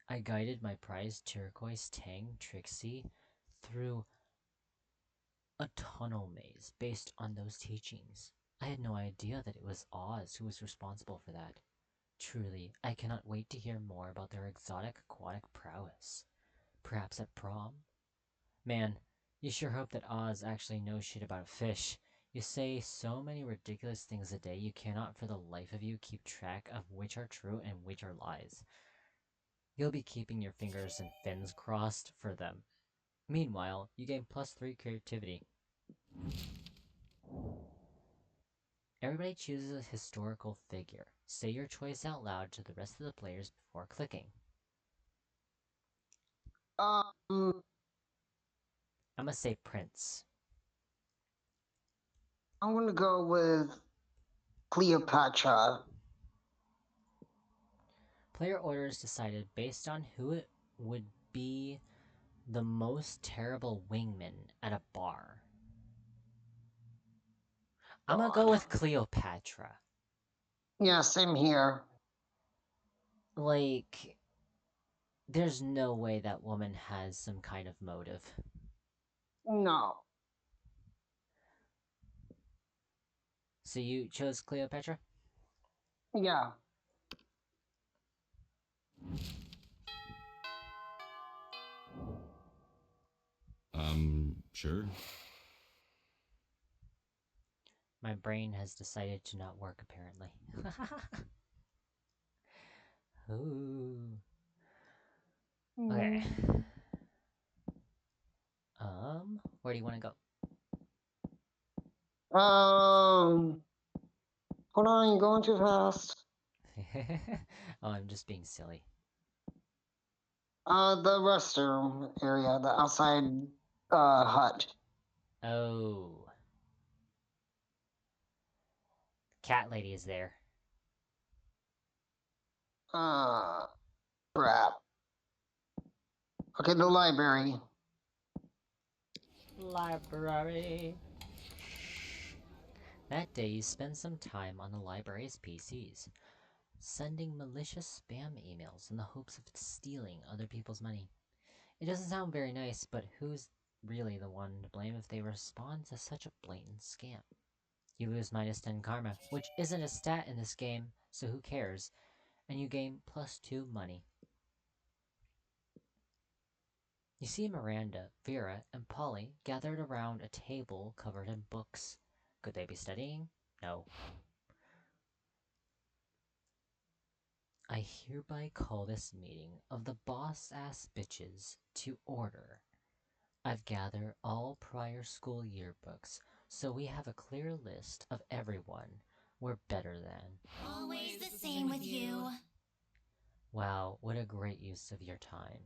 I guided my prized turquoise tang Trixie through a tunnel maze based on those teachings. I had no idea that it was Oz who was responsible for that. Truly, I cannot wait to hear more about their exotic aquatic prowess. Perhaps at prom? Man, you sure hope that Oz actually knows shit about fish. You say so many ridiculous things a day you cannot for the life of you keep track of which are true and which are lies. You'll be keeping your fingers and fins crossed for them. Meanwhile, you gain +3 creativity. Everybody chooses a historical figure. Say your choice out loud to the rest of the players before clicking. Um, I'm gonna say Prince. I'm gonna go with Cleopatra. Player orders decided based on who it would be the most terrible wingman at a bar. I'm gonna go with Cleopatra. Yeah, same here. Like, there's no way that woman has some kind of motive. No. So you chose Cleopatra? Yeah. Sure. My brain has decided to not work, apparently. Ooh. Okay. Where do you want to go? Hold on, you're going too fast. Oh, I'm just being silly. The restroom area, the outside hut. Oh. Cat lady is there. Crap. Okay, the library. Library. That day, you spend some time on the library's PCs, sending malicious spam emails in the hopes of stealing other people's money. It doesn't sound very nice, but who's really the one to blame if they respond to such a blatant scam? You lose -10 karma, which isn't a stat in this game, so who cares? And you gain +2 money. You see Miranda, Vera, and Polly gathered around a table covered in books. Could they be studying? No. I hereby call this meeting of the boss-ass bitches to order. I've gathered all prior school yearbooks, so we have a clear list of everyone we're better than. Always the same with you. Wow, what a great use of your time.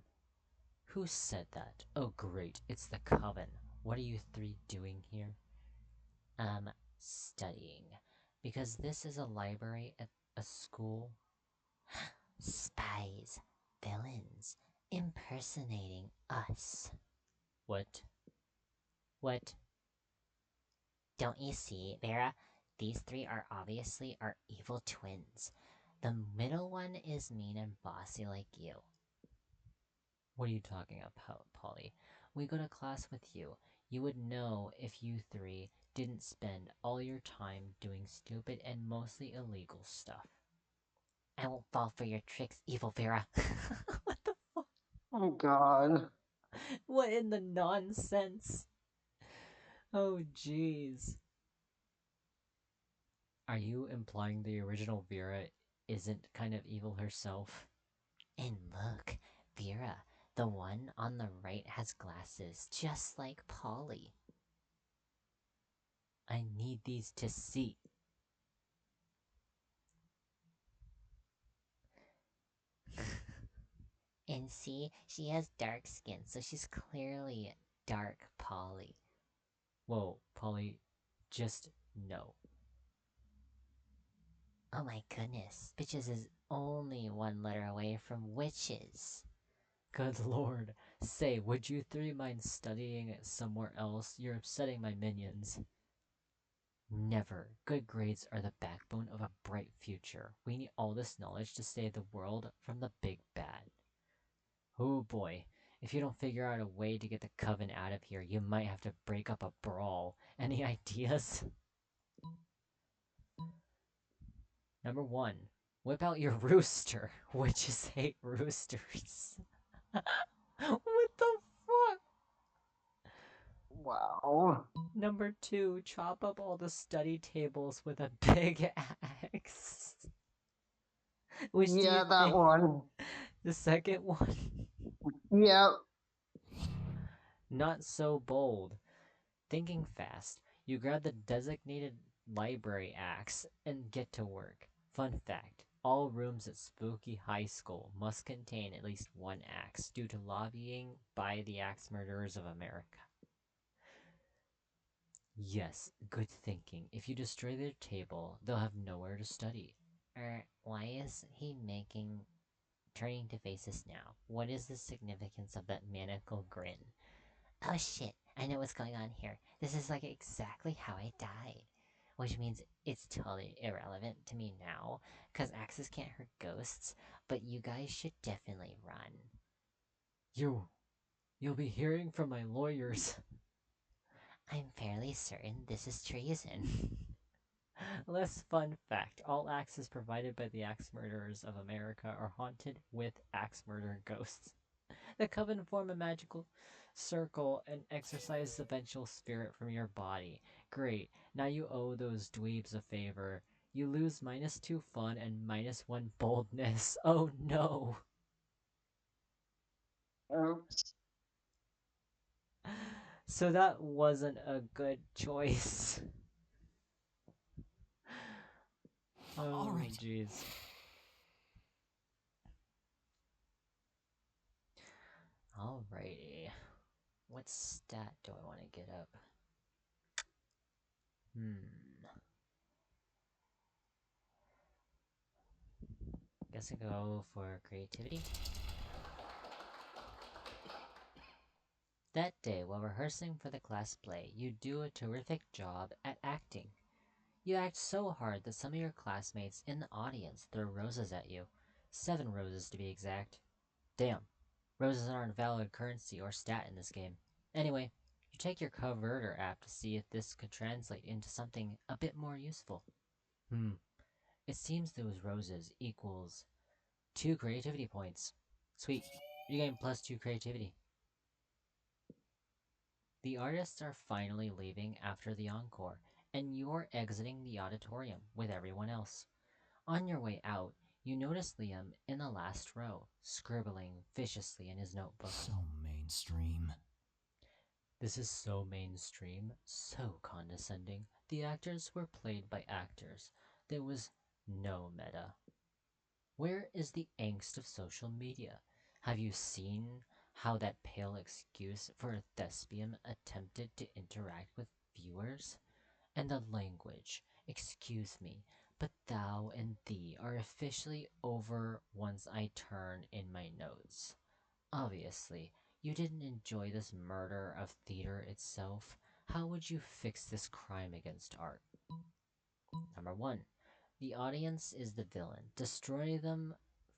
Who said that? Oh great, it's the Coven. What are you three doing here? Studying. Because this is a library at a school. Spies. villains impersonating us. What? What? Don't you see, Vera? These three are obviously our evil twins. The middle one is mean and bossy like you. What are you talking about, Polly? We go to class with you. You would know if you three didn't spend all your time doing stupid and mostly illegal stuff. I won't fall for your tricks, evil Vera. What the fuck? Oh, God. What in the nonsense? Oh, jeez. Are you implying the original Vera isn't kind of evil herself? And look, Vera, the one on the right has glasses, just like Polly. I need these to see. And see, she has dark skin, so she's clearly dark Polly. Whoa, Polly, just no. Oh my goodness, bitches is only one letter away from witches. Good lord. Say, would you three mind studying somewhere else? You're upsetting my minions. Never. Good grades are the backbone of a bright future. We need all this knowledge to save the world from the big bad. Oh boy. If you don't figure out a way to get the coven out of here, you might have to break up a brawl. Any ideas? Number 1. Whip out your rooster. Witches hate roosters. What the fuck? Wow. Number 2. Chop up all the study tables with a big axe. Which do Yeah, you that think? one. The second one? Yep. Not so bold. Thinking fast, you grab the designated library axe and get to work. Fun fact, all rooms at Spooky High School must contain at least one axe due to lobbying by the Axe Murderers of America. Yes, good thinking. If you destroy their table, they'll have nowhere to study. Why is he turning to face us now? What is the significance of that maniacal grin? Oh shit, I know what's going on here. This is like exactly how I died. Which means it's totally irrelevant to me now, because axes can't hurt ghosts, but you guys should definitely run. You'll be hearing from my lawyers. I'm fairly certain this is treason. Less fun fact, all axes provided by the Axe Murderers of America are haunted with axe murder ghosts. The coven form a magical circle and exorcise the vengeful spirit from your body. Great, now you owe those dweebs a favor. You lose -2 fun and -1 boldness. Oh no! Oops. So that wasn't a good choice. All Oh, right. jeez. Alrighty. What stat do I want to get up? Guess I go for creativity. That day, while rehearsing for the class play, you do a terrific job at acting. You act so hard that some of your classmates in the audience throw roses at you. 7 roses to be exact. Damn, roses aren't valid currency or stat in this game. Anyway, you take your Converter app to see if this could translate into something a bit more useful. It seems those roses equals 2 creativity points. Sweet, you gain +2 creativity. The artists are finally leaving after the encore, and you're exiting the auditorium with everyone else. On your way out, you notice Liam in the last row, scribbling viciously in his notebook. So mainstream. This is so mainstream, so condescending. The actors were played by actors. There was no meta. Where is the angst of social media? Have you seen how that pale excuse for a thespian attempted to interact with viewers? And the language, excuse me, But thou and thee are officially over once I turn in my notes. Obviously, you didn't enjoy this murder of theater itself. How would you fix this crime against art? Number 1. The audience is the villain. Destroy them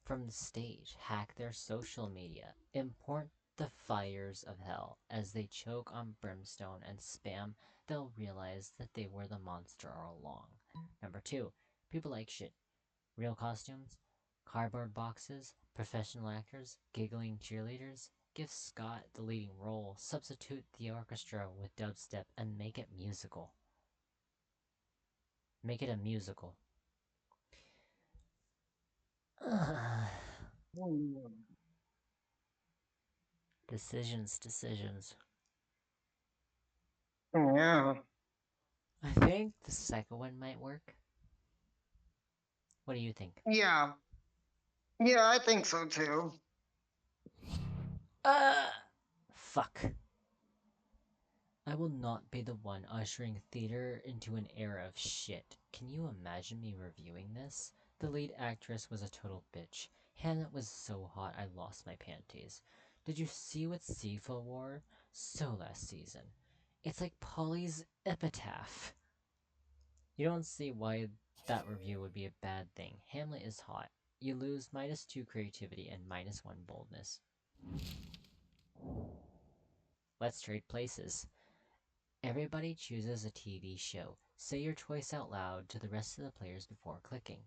from the stage. Hack their social media. Import the fires of hell. As they choke on brimstone and spam, they'll realize that they were the monster all along. Number 2. People like shit. Real costumes, cardboard boxes, professional actors, giggling cheerleaders. Give Scott the leading role, substitute the orchestra with dubstep, and make it musical. Make it a musical. Decisions. Yeah. I think the second one might work. What do you think? Yeah. Yeah, I think so too. Fuck. I will not be the one ushering theater into an era of shit. Can you imagine me reviewing this? The lead actress was a total bitch. Hamlet was so hot I lost my panties. Did you see what Sifa wore? So last season. It's like Polly's epitaph. You don't see why that review would be a bad thing. Hamlet is hot. You lose -2 creativity and -1 boldness. Let's trade places. Everybody chooses a TV show. Say your choice out loud to the rest of the players before clicking.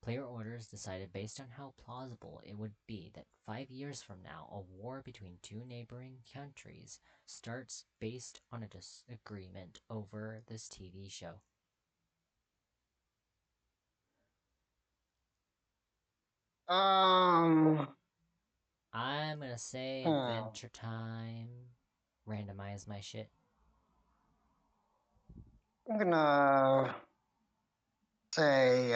Player orders decided based on how plausible it would be that 5 years from now a war between two neighboring countries starts based on a disagreement over this TV show. Um. I'm gonna say Adventure Time. Randomize my shit. I'm gonna say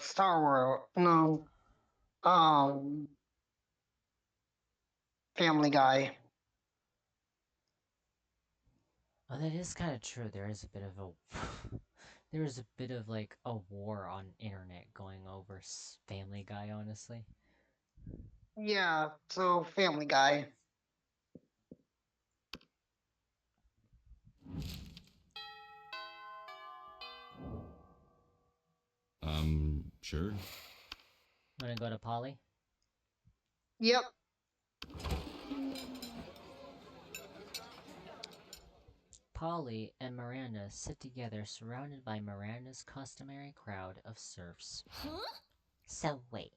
Star Wars. No. Family Guy. Oh, that is kind of true. There is a bit of a there is a bit of like a war on internet going over Family Guy, honestly. Yeah, so Family Guy. Sure. Wanna go to Polly? Yep. Polly and Miranda sit together surrounded by Miranda's customary crowd of serfs. Huh? So wait,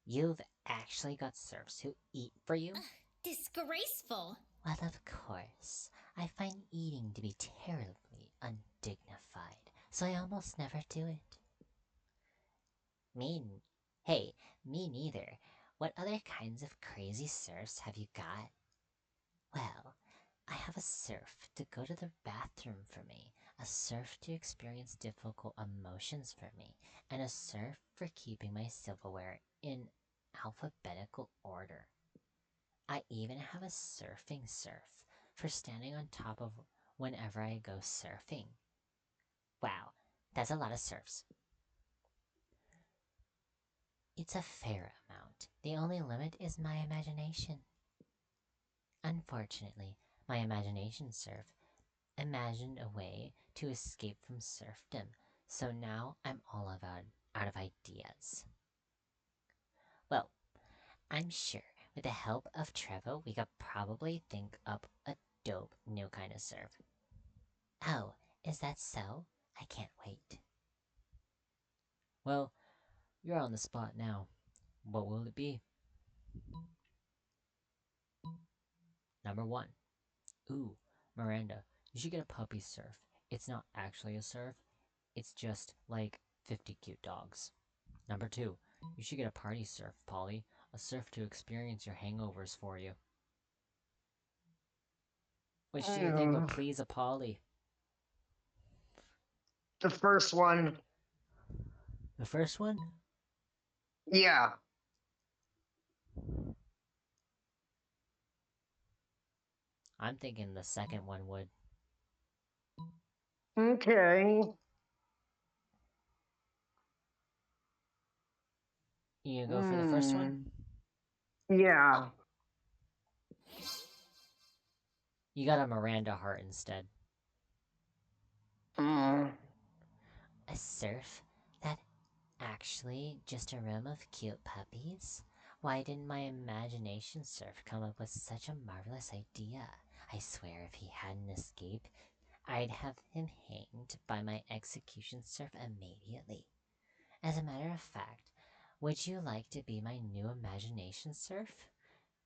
you've actually got serfs who eat for you? Disgraceful. Well, of course. I find eating to be terribly undignified, so I almost never do it. Hey, me neither. What other kinds of crazy serfs have you got? Well, I have a serf to go to the bathroom for me, a serf to experience difficult emotions for me, and a serf for keeping my silverware in alphabetical order. I even have a surfing serf for standing on top of whenever I go surfing. Wow, that's a lot of serfs. It's a fair amount. The only limit is my imagination. Unfortunately, my imagination serf imagined a way to escape from serfdom, so now I'm all out of ideas. Well, I'm sure with the help of Trevo, we could probably think up a dope new kind of serf. Oh, is that so? I can't wait. Well, you're on the spot now. What will it be? Number 1. Ooh, Miranda, you should get a puppy serf. It's not actually a serf, it's just like 50 cute dogs. Number 2. You should get a party serf, Polly. A serf to experience your hangovers for you. Which do you think would please a Polly? The first one. The first one? Yeah. I'm thinking the second one would. Okay. You go for the first one? Yeah. You got a Miranda heart instead. Mm. A surf? That actually just a room of cute puppies? Why didn't my imagination surf come up with such a marvelous idea? I swear if he hadn't escaped, I'd have him hanged by my execution surf immediately. As a matter of fact, would you like to be my new imagination surf?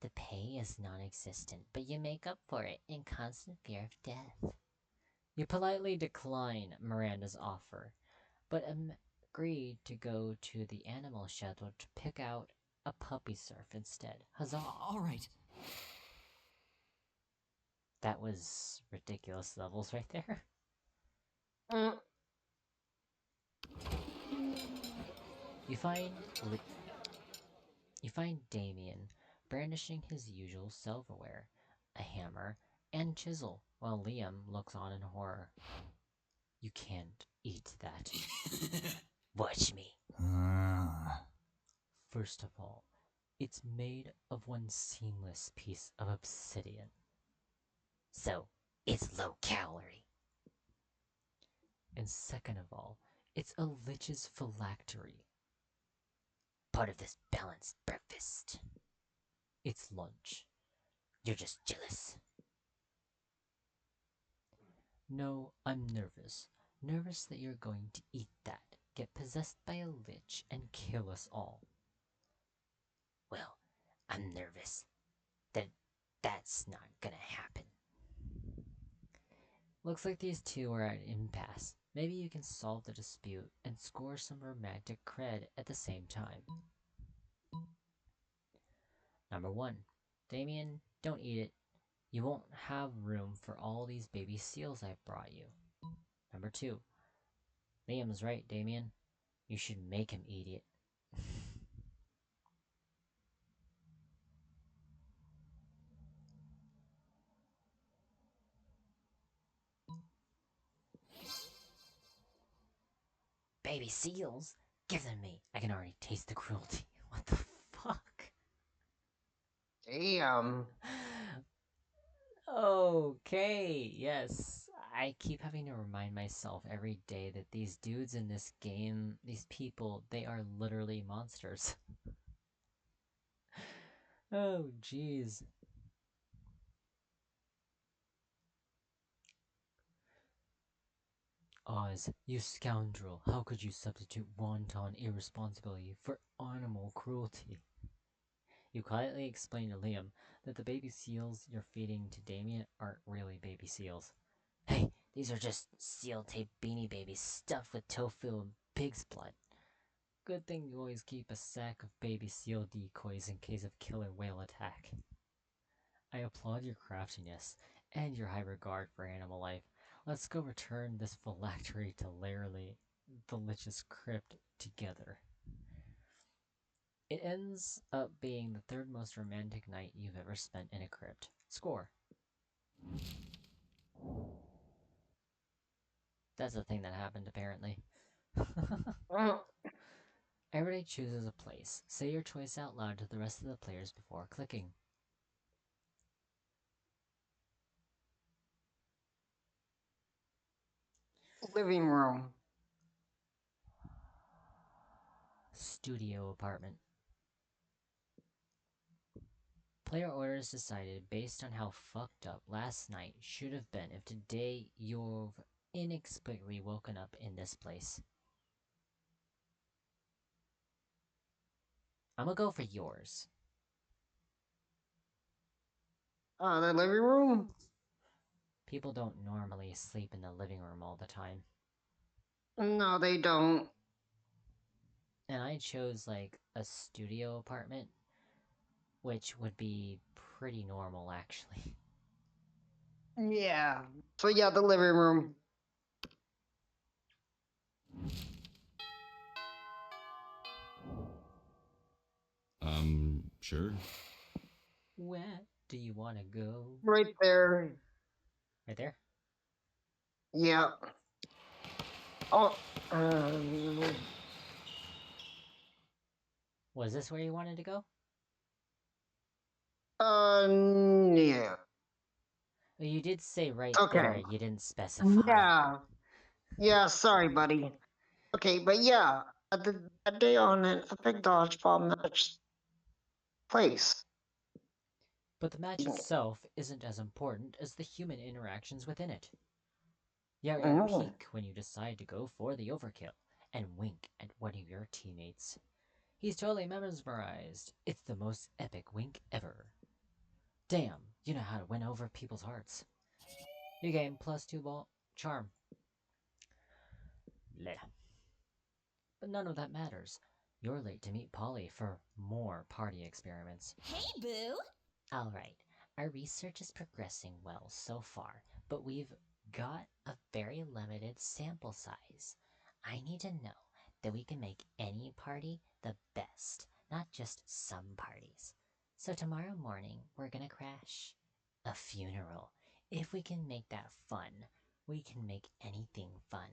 The pay is non-existent, but you make up for it in constant fear of death. You politely decline Miranda's offer, but agreed to go to the animal shelter to pick out a puppy surf instead. Huzzah! Alright. That was ridiculous levels right there. Mm. You find Damien brandishing his usual silverware, a hammer, and chisel, while Liam looks on in horror. You can't eat that. Watch me. First of all, it's made of one seamless piece of obsidian. So, it's low calorie. And second of all, it's a lich's phylactery. Part of this balanced breakfast. It's lunch. You're just jealous. No, I'm nervous. Nervous that you're going to eat that, get possessed by a lich, and kill us all. Well, I'm nervous that that's not gonna happen. Looks like these two are at an impasse. Maybe you can solve the dispute and score some romantic cred at the same time. Number 1. Damien, don't eat it. You won't have room for all these baby seals I've brought you. Number 2. Liam's right, Damien. You should make him eat it. Baby seals? Give them me. I can already taste the cruelty. What the fuck? Damn. Okay, yes. I keep having to remind myself every day that these dudes in this game, these people, they are literally monsters. Oh, jeez. Oz, you scoundrel, how could you substitute wanton irresponsibility for animal cruelty? You quietly explain to Liam that the baby seals you're feeding to Damien aren't really baby seals. Hey, these are just seal tape beanie babies stuffed with tofu and pig's blood. Good thing you always keep a sack of baby seal decoys in case of killer whale attack. I applaud your craftiness and your high regard for animal life. Let's go return this phylactery to Lairley, the Lich's crypt, together. It ends up being the third most romantic night you've ever spent in a crypt. Score. That's the thing that happened, apparently. Mm. Everybody chooses a place. Say your choice out loud to the rest of the players before clicking. Living room. Studio apartment. Player orders decided based on how fucked up last night should have been if today you've inexplicably woken up in this place. I'm gonna go for yours. The living room? People don't normally sleep in the living room all the time. No, they don't. And I chose like a studio apartment, which would be pretty normal actually. Yeah. So yeah, the living room. Sure. Wet do you want to go? Right there. Right there? Yeah. Oh. Was this where you wanted to go? Yeah. Well, you did say right Okay. there. You didn't specify. Yeah. Yeah, sorry, buddy. Okay, but yeah, that day on an epic dodgeball match place. But the match itself isn't as important as the human interactions within it. You're at your peak when you decide to go for the overkill and wink at one of your teammates. He's totally mesmerized. It's the most epic wink ever. Damn, you know how to win over people's hearts. You gain +2 ball charm. Bleh. But none of that matters. You're late to meet Polly for more party experiments. Hey, Boo! Alright, our research is progressing well so far, but we've got a very limited sample size. I need to know that we can make any party the best, not just some parties. So tomorrow morning, we're gonna crash a funeral. If we can make that fun, we can make anything fun.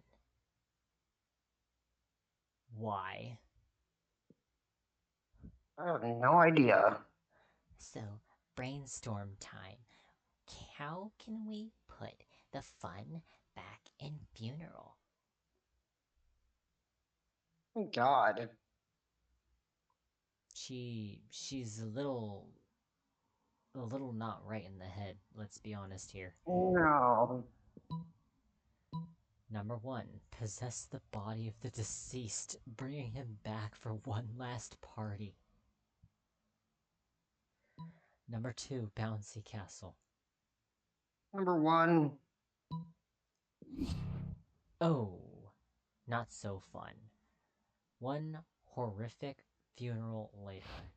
Why? I have no idea. So, brainstorm time. How can we put the fun back in funeral? God. She's a little not right in the head, let's be honest here. No. Number 1, possess the body of the deceased, bringing him back for one last party. Number 2, bouncy castle. Number 1. Oh, not so fun. One horrific funeral later.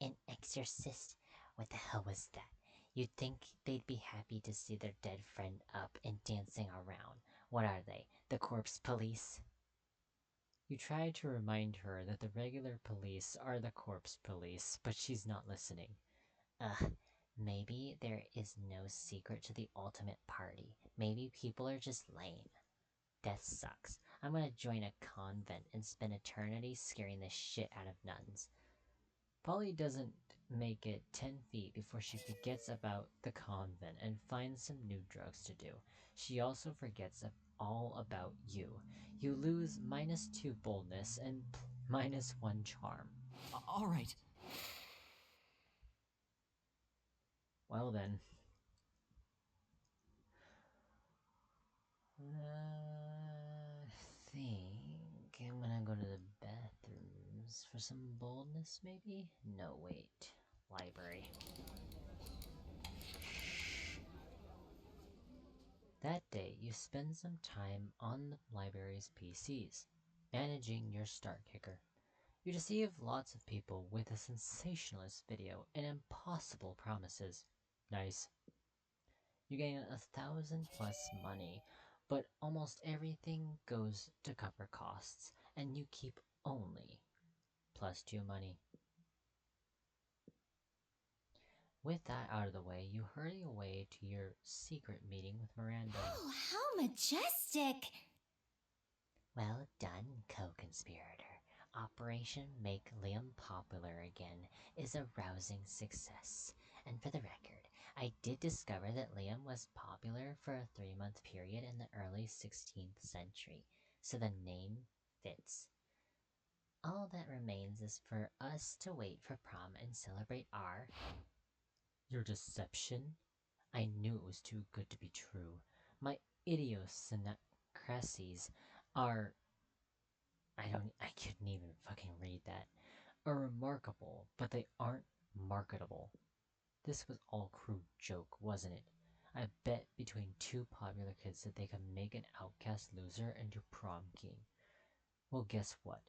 An exorcist? What the hell was that? You'd think they'd be happy to see their dead friend up and dancing around. What are they, the corpse police? You try to remind her that the regular police are the corpse police, but she's not listening. Maybe there is no secret to the ultimate party. Maybe people are just lame. Death sucks. I'm gonna join a convent and spend eternity scaring the shit out of nuns. Polly doesn't make it 10 feet before she forgets about the convent and finds some new drugs to do. She also forgets all about you. You lose -2 boldness and -1 charm. Alright. Well then. I think I'm gonna go to the bathrooms for some boldness, maybe? No, wait. Library. That day, you spend some time on the library's PCs, managing your start kicker. You deceive lots of people with a sensationalist video and impossible promises. Nice. You gain 1,000+ money, but almost everything goes to cover costs, and you keep only +2 money. With that out of the way, you hurry away to your secret meeting with Miranda. Oh, how majestic! Well done, co-conspirator. Operation Make Liam Popular Again is a rousing success. And for the record, I did discover that Liam was popular for a 3-month period in the early 16th century, so the name fits. All that remains is for us to wait for prom and celebrate our... Your deception? I knew it was too good to be true. My idiosyncrasies are... I couldn't even fucking read that. Are remarkable, but they aren't marketable. This was all crude joke, wasn't it? I bet between 2 popular kids that they could make an outcast loser into prom king. Well, guess what?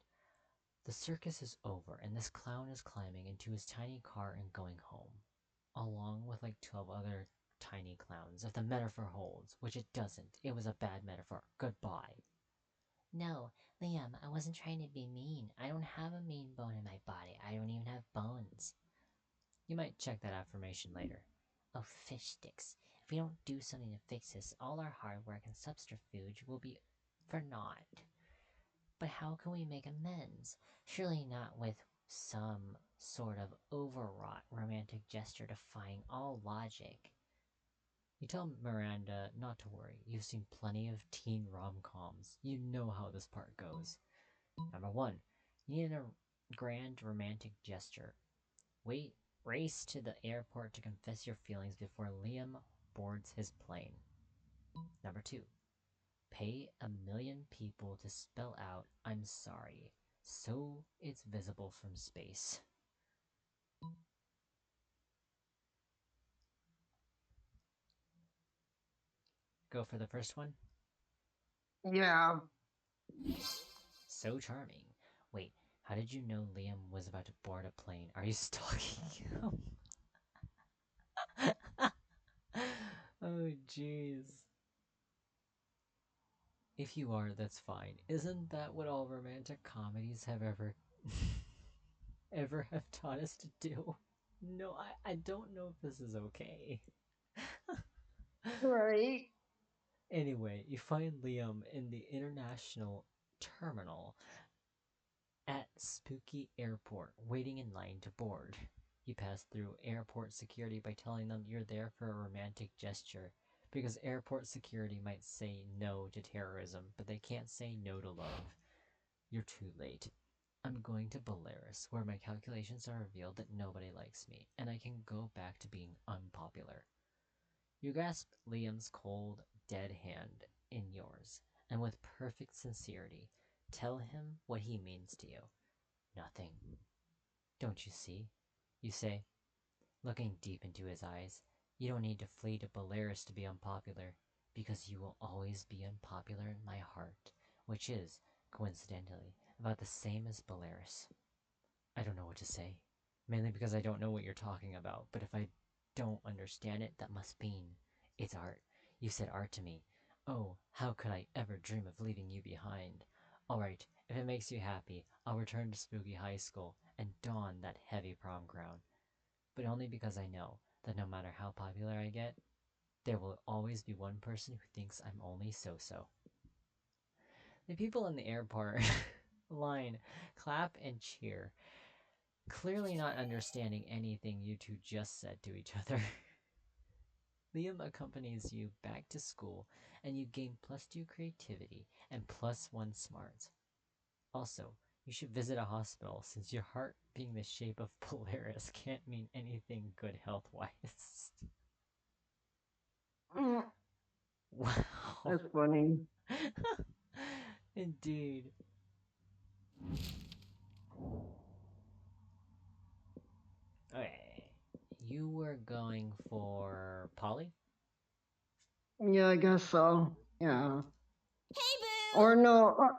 The circus is over, and this clown is climbing into his tiny car and going home. Along with like 12 other tiny clowns, if the metaphor holds, which it doesn't. It was a bad metaphor. Goodbye. No, Liam, I wasn't trying to be mean. I don't have a mean bone in my body. I don't even have bones. You might check that affirmation later. Oh, fish sticks. If we don't do something to fix this, all our hard work and subterfuge will be for naught. But how can we make amends? Surely not with some sort of overwrought romantic gesture defying all logic. You tell Miranda not to worry. You've seen plenty of teen rom-coms. You know how this part goes. Number 1. You need a grand romantic gesture. Race to the airport to confess your feelings before Liam boards his plane. Number 2. Pay 1,000,000 people to spell out "I'm sorry" so it's visible from space. Go for the first one? Yeah. So charming. Wait, how did you know Liam was about to board a plane? Are you stalking him? Oh, jeez. If you are, that's fine. Isn't that what all romantic comedies have ever have taught us to do? No, I don't know if this is okay. Right. Anyway, you find Liam in the international terminal at Spooky Airport, waiting in line to board. You pass through airport security by telling them you're there for a romantic gesture, because airport security might say no to terrorism, but they can't say no to love. You're too late. I'm going to Belarus, where my calculations are revealed that nobody likes me, and I can go back to being unpopular. You grasp Liam's cold, dead hand in yours, and with perfect sincerity, tell him what he means to you. Nothing. Don't you see? You say, looking deep into his eyes. You don't need to flee to Belarus to be unpopular, because you will always be unpopular in my heart, which is, coincidentally, about the same as Belarus. I don't know what to say, mainly because I don't know what you're talking about, but if I don't understand it, that must mean it's art. You said art to me. Oh, how could I ever dream of leaving you behind? Alright, if it makes you happy, I'll return to Spooky High School and don that heavy prom crown. But only because I know that no matter how popular I get, there will always be one person who thinks I'm only so-so. The people in the airport line clap and cheer, clearly not understanding anything you two just said to each other. Liam accompanies you back to school, and you gain +2 creativity and +1 smarts. Also, you should visit a hospital, since your heart being the shape of Polaris can't mean anything good health-wise. Wow. That's funny. Indeed. Okay. You were going for Polly? Yeah, I guess so. Yeah. Hey, Boo! Or no.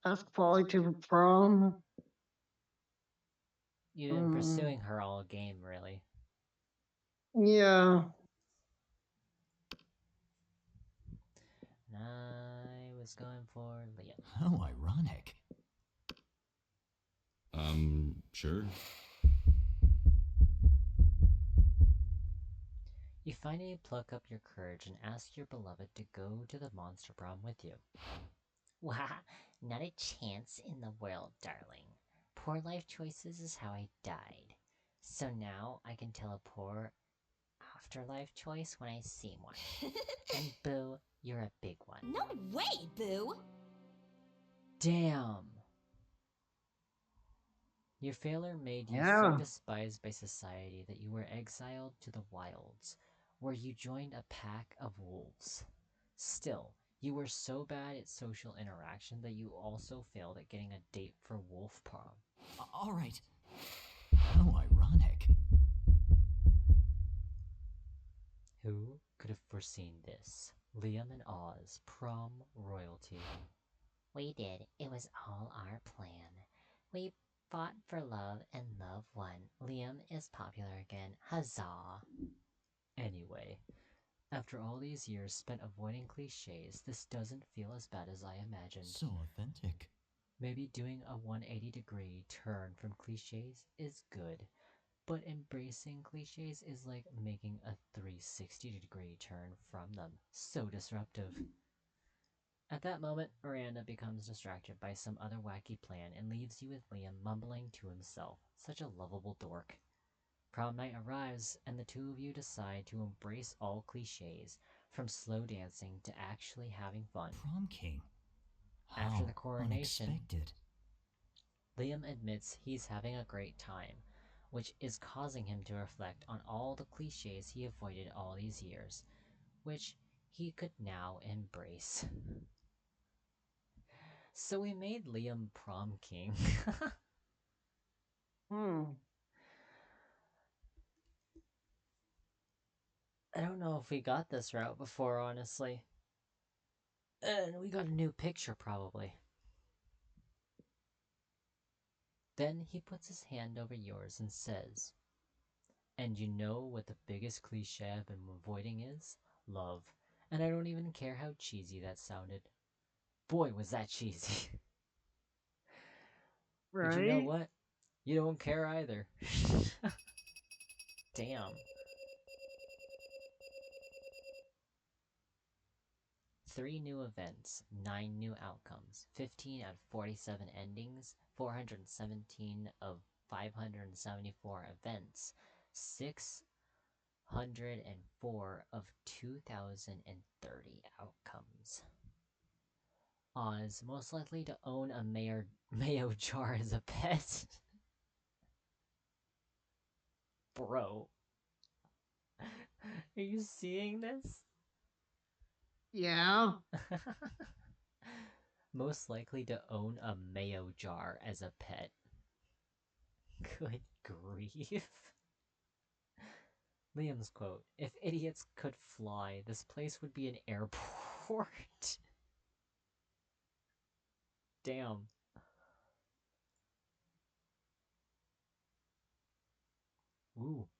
Ask Polly to prom. You've been pursuing her all game, really. Yeah. And I was going for Liam. How ironic. Sure. You finally pluck up your courage and ask your beloved to go to the Monster Prom with you. Wah, not a chance in the world, darling. Poor life choices is how I died. So now I can tell a poor afterlife choice when I see one. And Boo, you're a big one. No way, Boo! Damn! Your failure made you so Yeah. despised by society that you were exiled to the wilds, where you joined a pack of wolves. Still, you were so bad at social interaction that you also failed at getting a date for Wolf Prom. All right. How ironic. Who could have foreseen this? Liam and Oz, prom royalty. We did. It was all our plan. We fought for love and love won. Liam is popular again. Huzzah! Anyway, after all these years spent avoiding cliches, this doesn't feel as bad as I imagined. So authentic. Maybe doing a 180-degree turn from cliches is good, but embracing cliches is like making a 360-degree turn from them. So disruptive. At that moment, Miranda becomes distracted by some other wacky plan and leaves you with Liam mumbling to himself. Such a lovable dork. Prom night arrives, and the two of you decide to embrace all cliches, from slow dancing to actually having fun. Prom king. After How the coronation, unexpected. Liam admits he's having a great time, which is causing him to reflect on all the cliches he avoided all these years, which he could now embrace. So we made Liam prom king. I don't know if we got this route before, honestly. And we got a new picture, probably. Then he puts his hand over yours and says, "And you know what the biggest cliche I've been avoiding is? Love. And I don't even care how cheesy that sounded." Boy, was that cheesy. Right? But you know what? You don't care either. Damn. 3 new events, 9 new outcomes, 15 out of 47 endings, 417 of 574 events, 604 of 2030 outcomes. Oz, most likely to own a mayo jar as a pet. Bro. Are you seeing this? Yeah. Most likely to own a mayo jar as a pet. Good grief. Liam's quote, "If idiots could fly, this place would be an airport." Damn. Ooh.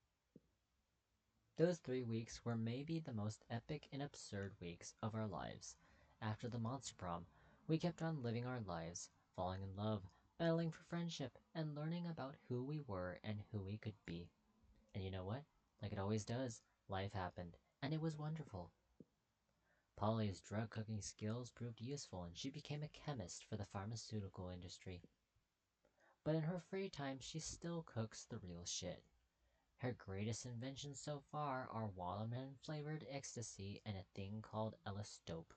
Those 3 weeks were maybe the most epic and absurd weeks of our lives. After the Monster Prom, we kept on living our lives, falling in love, battling for friendship, and learning about who we were and who we could be. And you know what? Like it always does, life happened, and it was wonderful. Polly's drug cooking skills proved useful, and she became a chemist for the pharmaceutical industry. But in her free time, she still cooks the real shit. Her greatest inventions so far are watermelon-flavored ecstasy and a thing called Dope.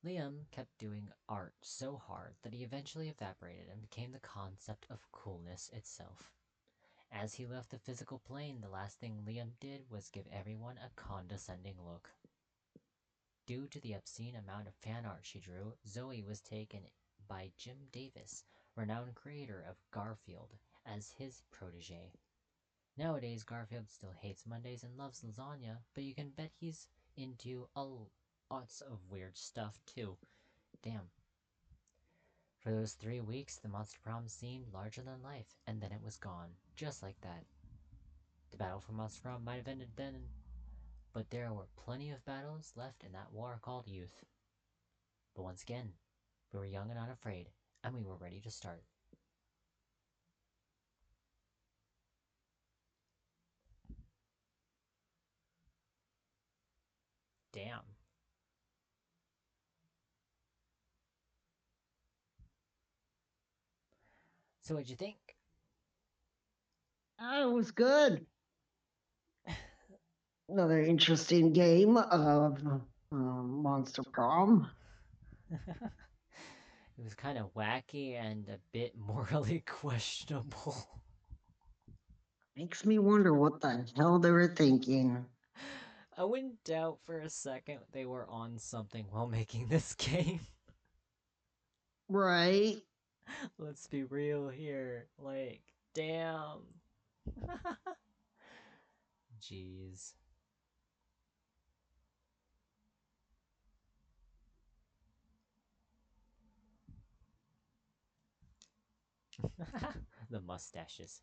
Liam kept doing art so hard that he eventually evaporated and became the concept of coolness itself. As he left the physical plane, the last thing Liam did was give everyone a condescending look. Due to the obscene amount of fan art she drew, Zoe was taken by Jim Davis, renowned creator of Garfield, as his protege. Nowadays, Garfield still hates Mondays and loves lasagna, but you can bet he's into lots of weird stuff too. Damn. For those 3 weeks, the Monster Prom seemed larger than life, and then it was gone, just like that. The battle for Monster Prom might have ended then, but there were plenty of battles left in that war called youth. But once again, we were young and unafraid, and we were ready to start. Damn. So what'd you think? It was good. Another interesting game of Monster Prom. It was kind of wacky and a bit morally questionable. Makes me wonder what the hell they were thinking. I wouldn't doubt for a second they were on something while making this game. Right? Let's be real here. Like, damn. Jeez. The mustaches.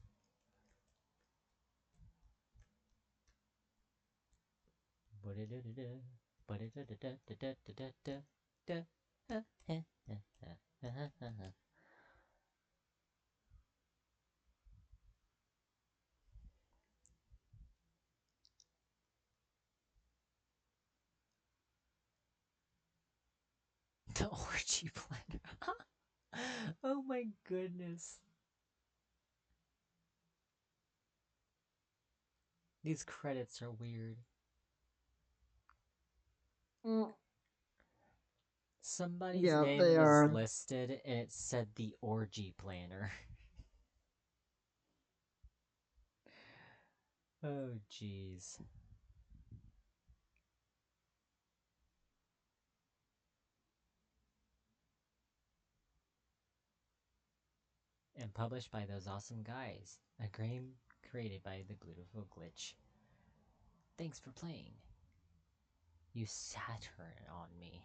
The orgy planner. Oh my goodness. These credits are weird. Somebody's Yeah, name they was are. listed and it said the orgy planner. Oh jeez. And published by those awesome guys. A game created by the Beautiful Glitch. Thanks for playing. You Saturn on me.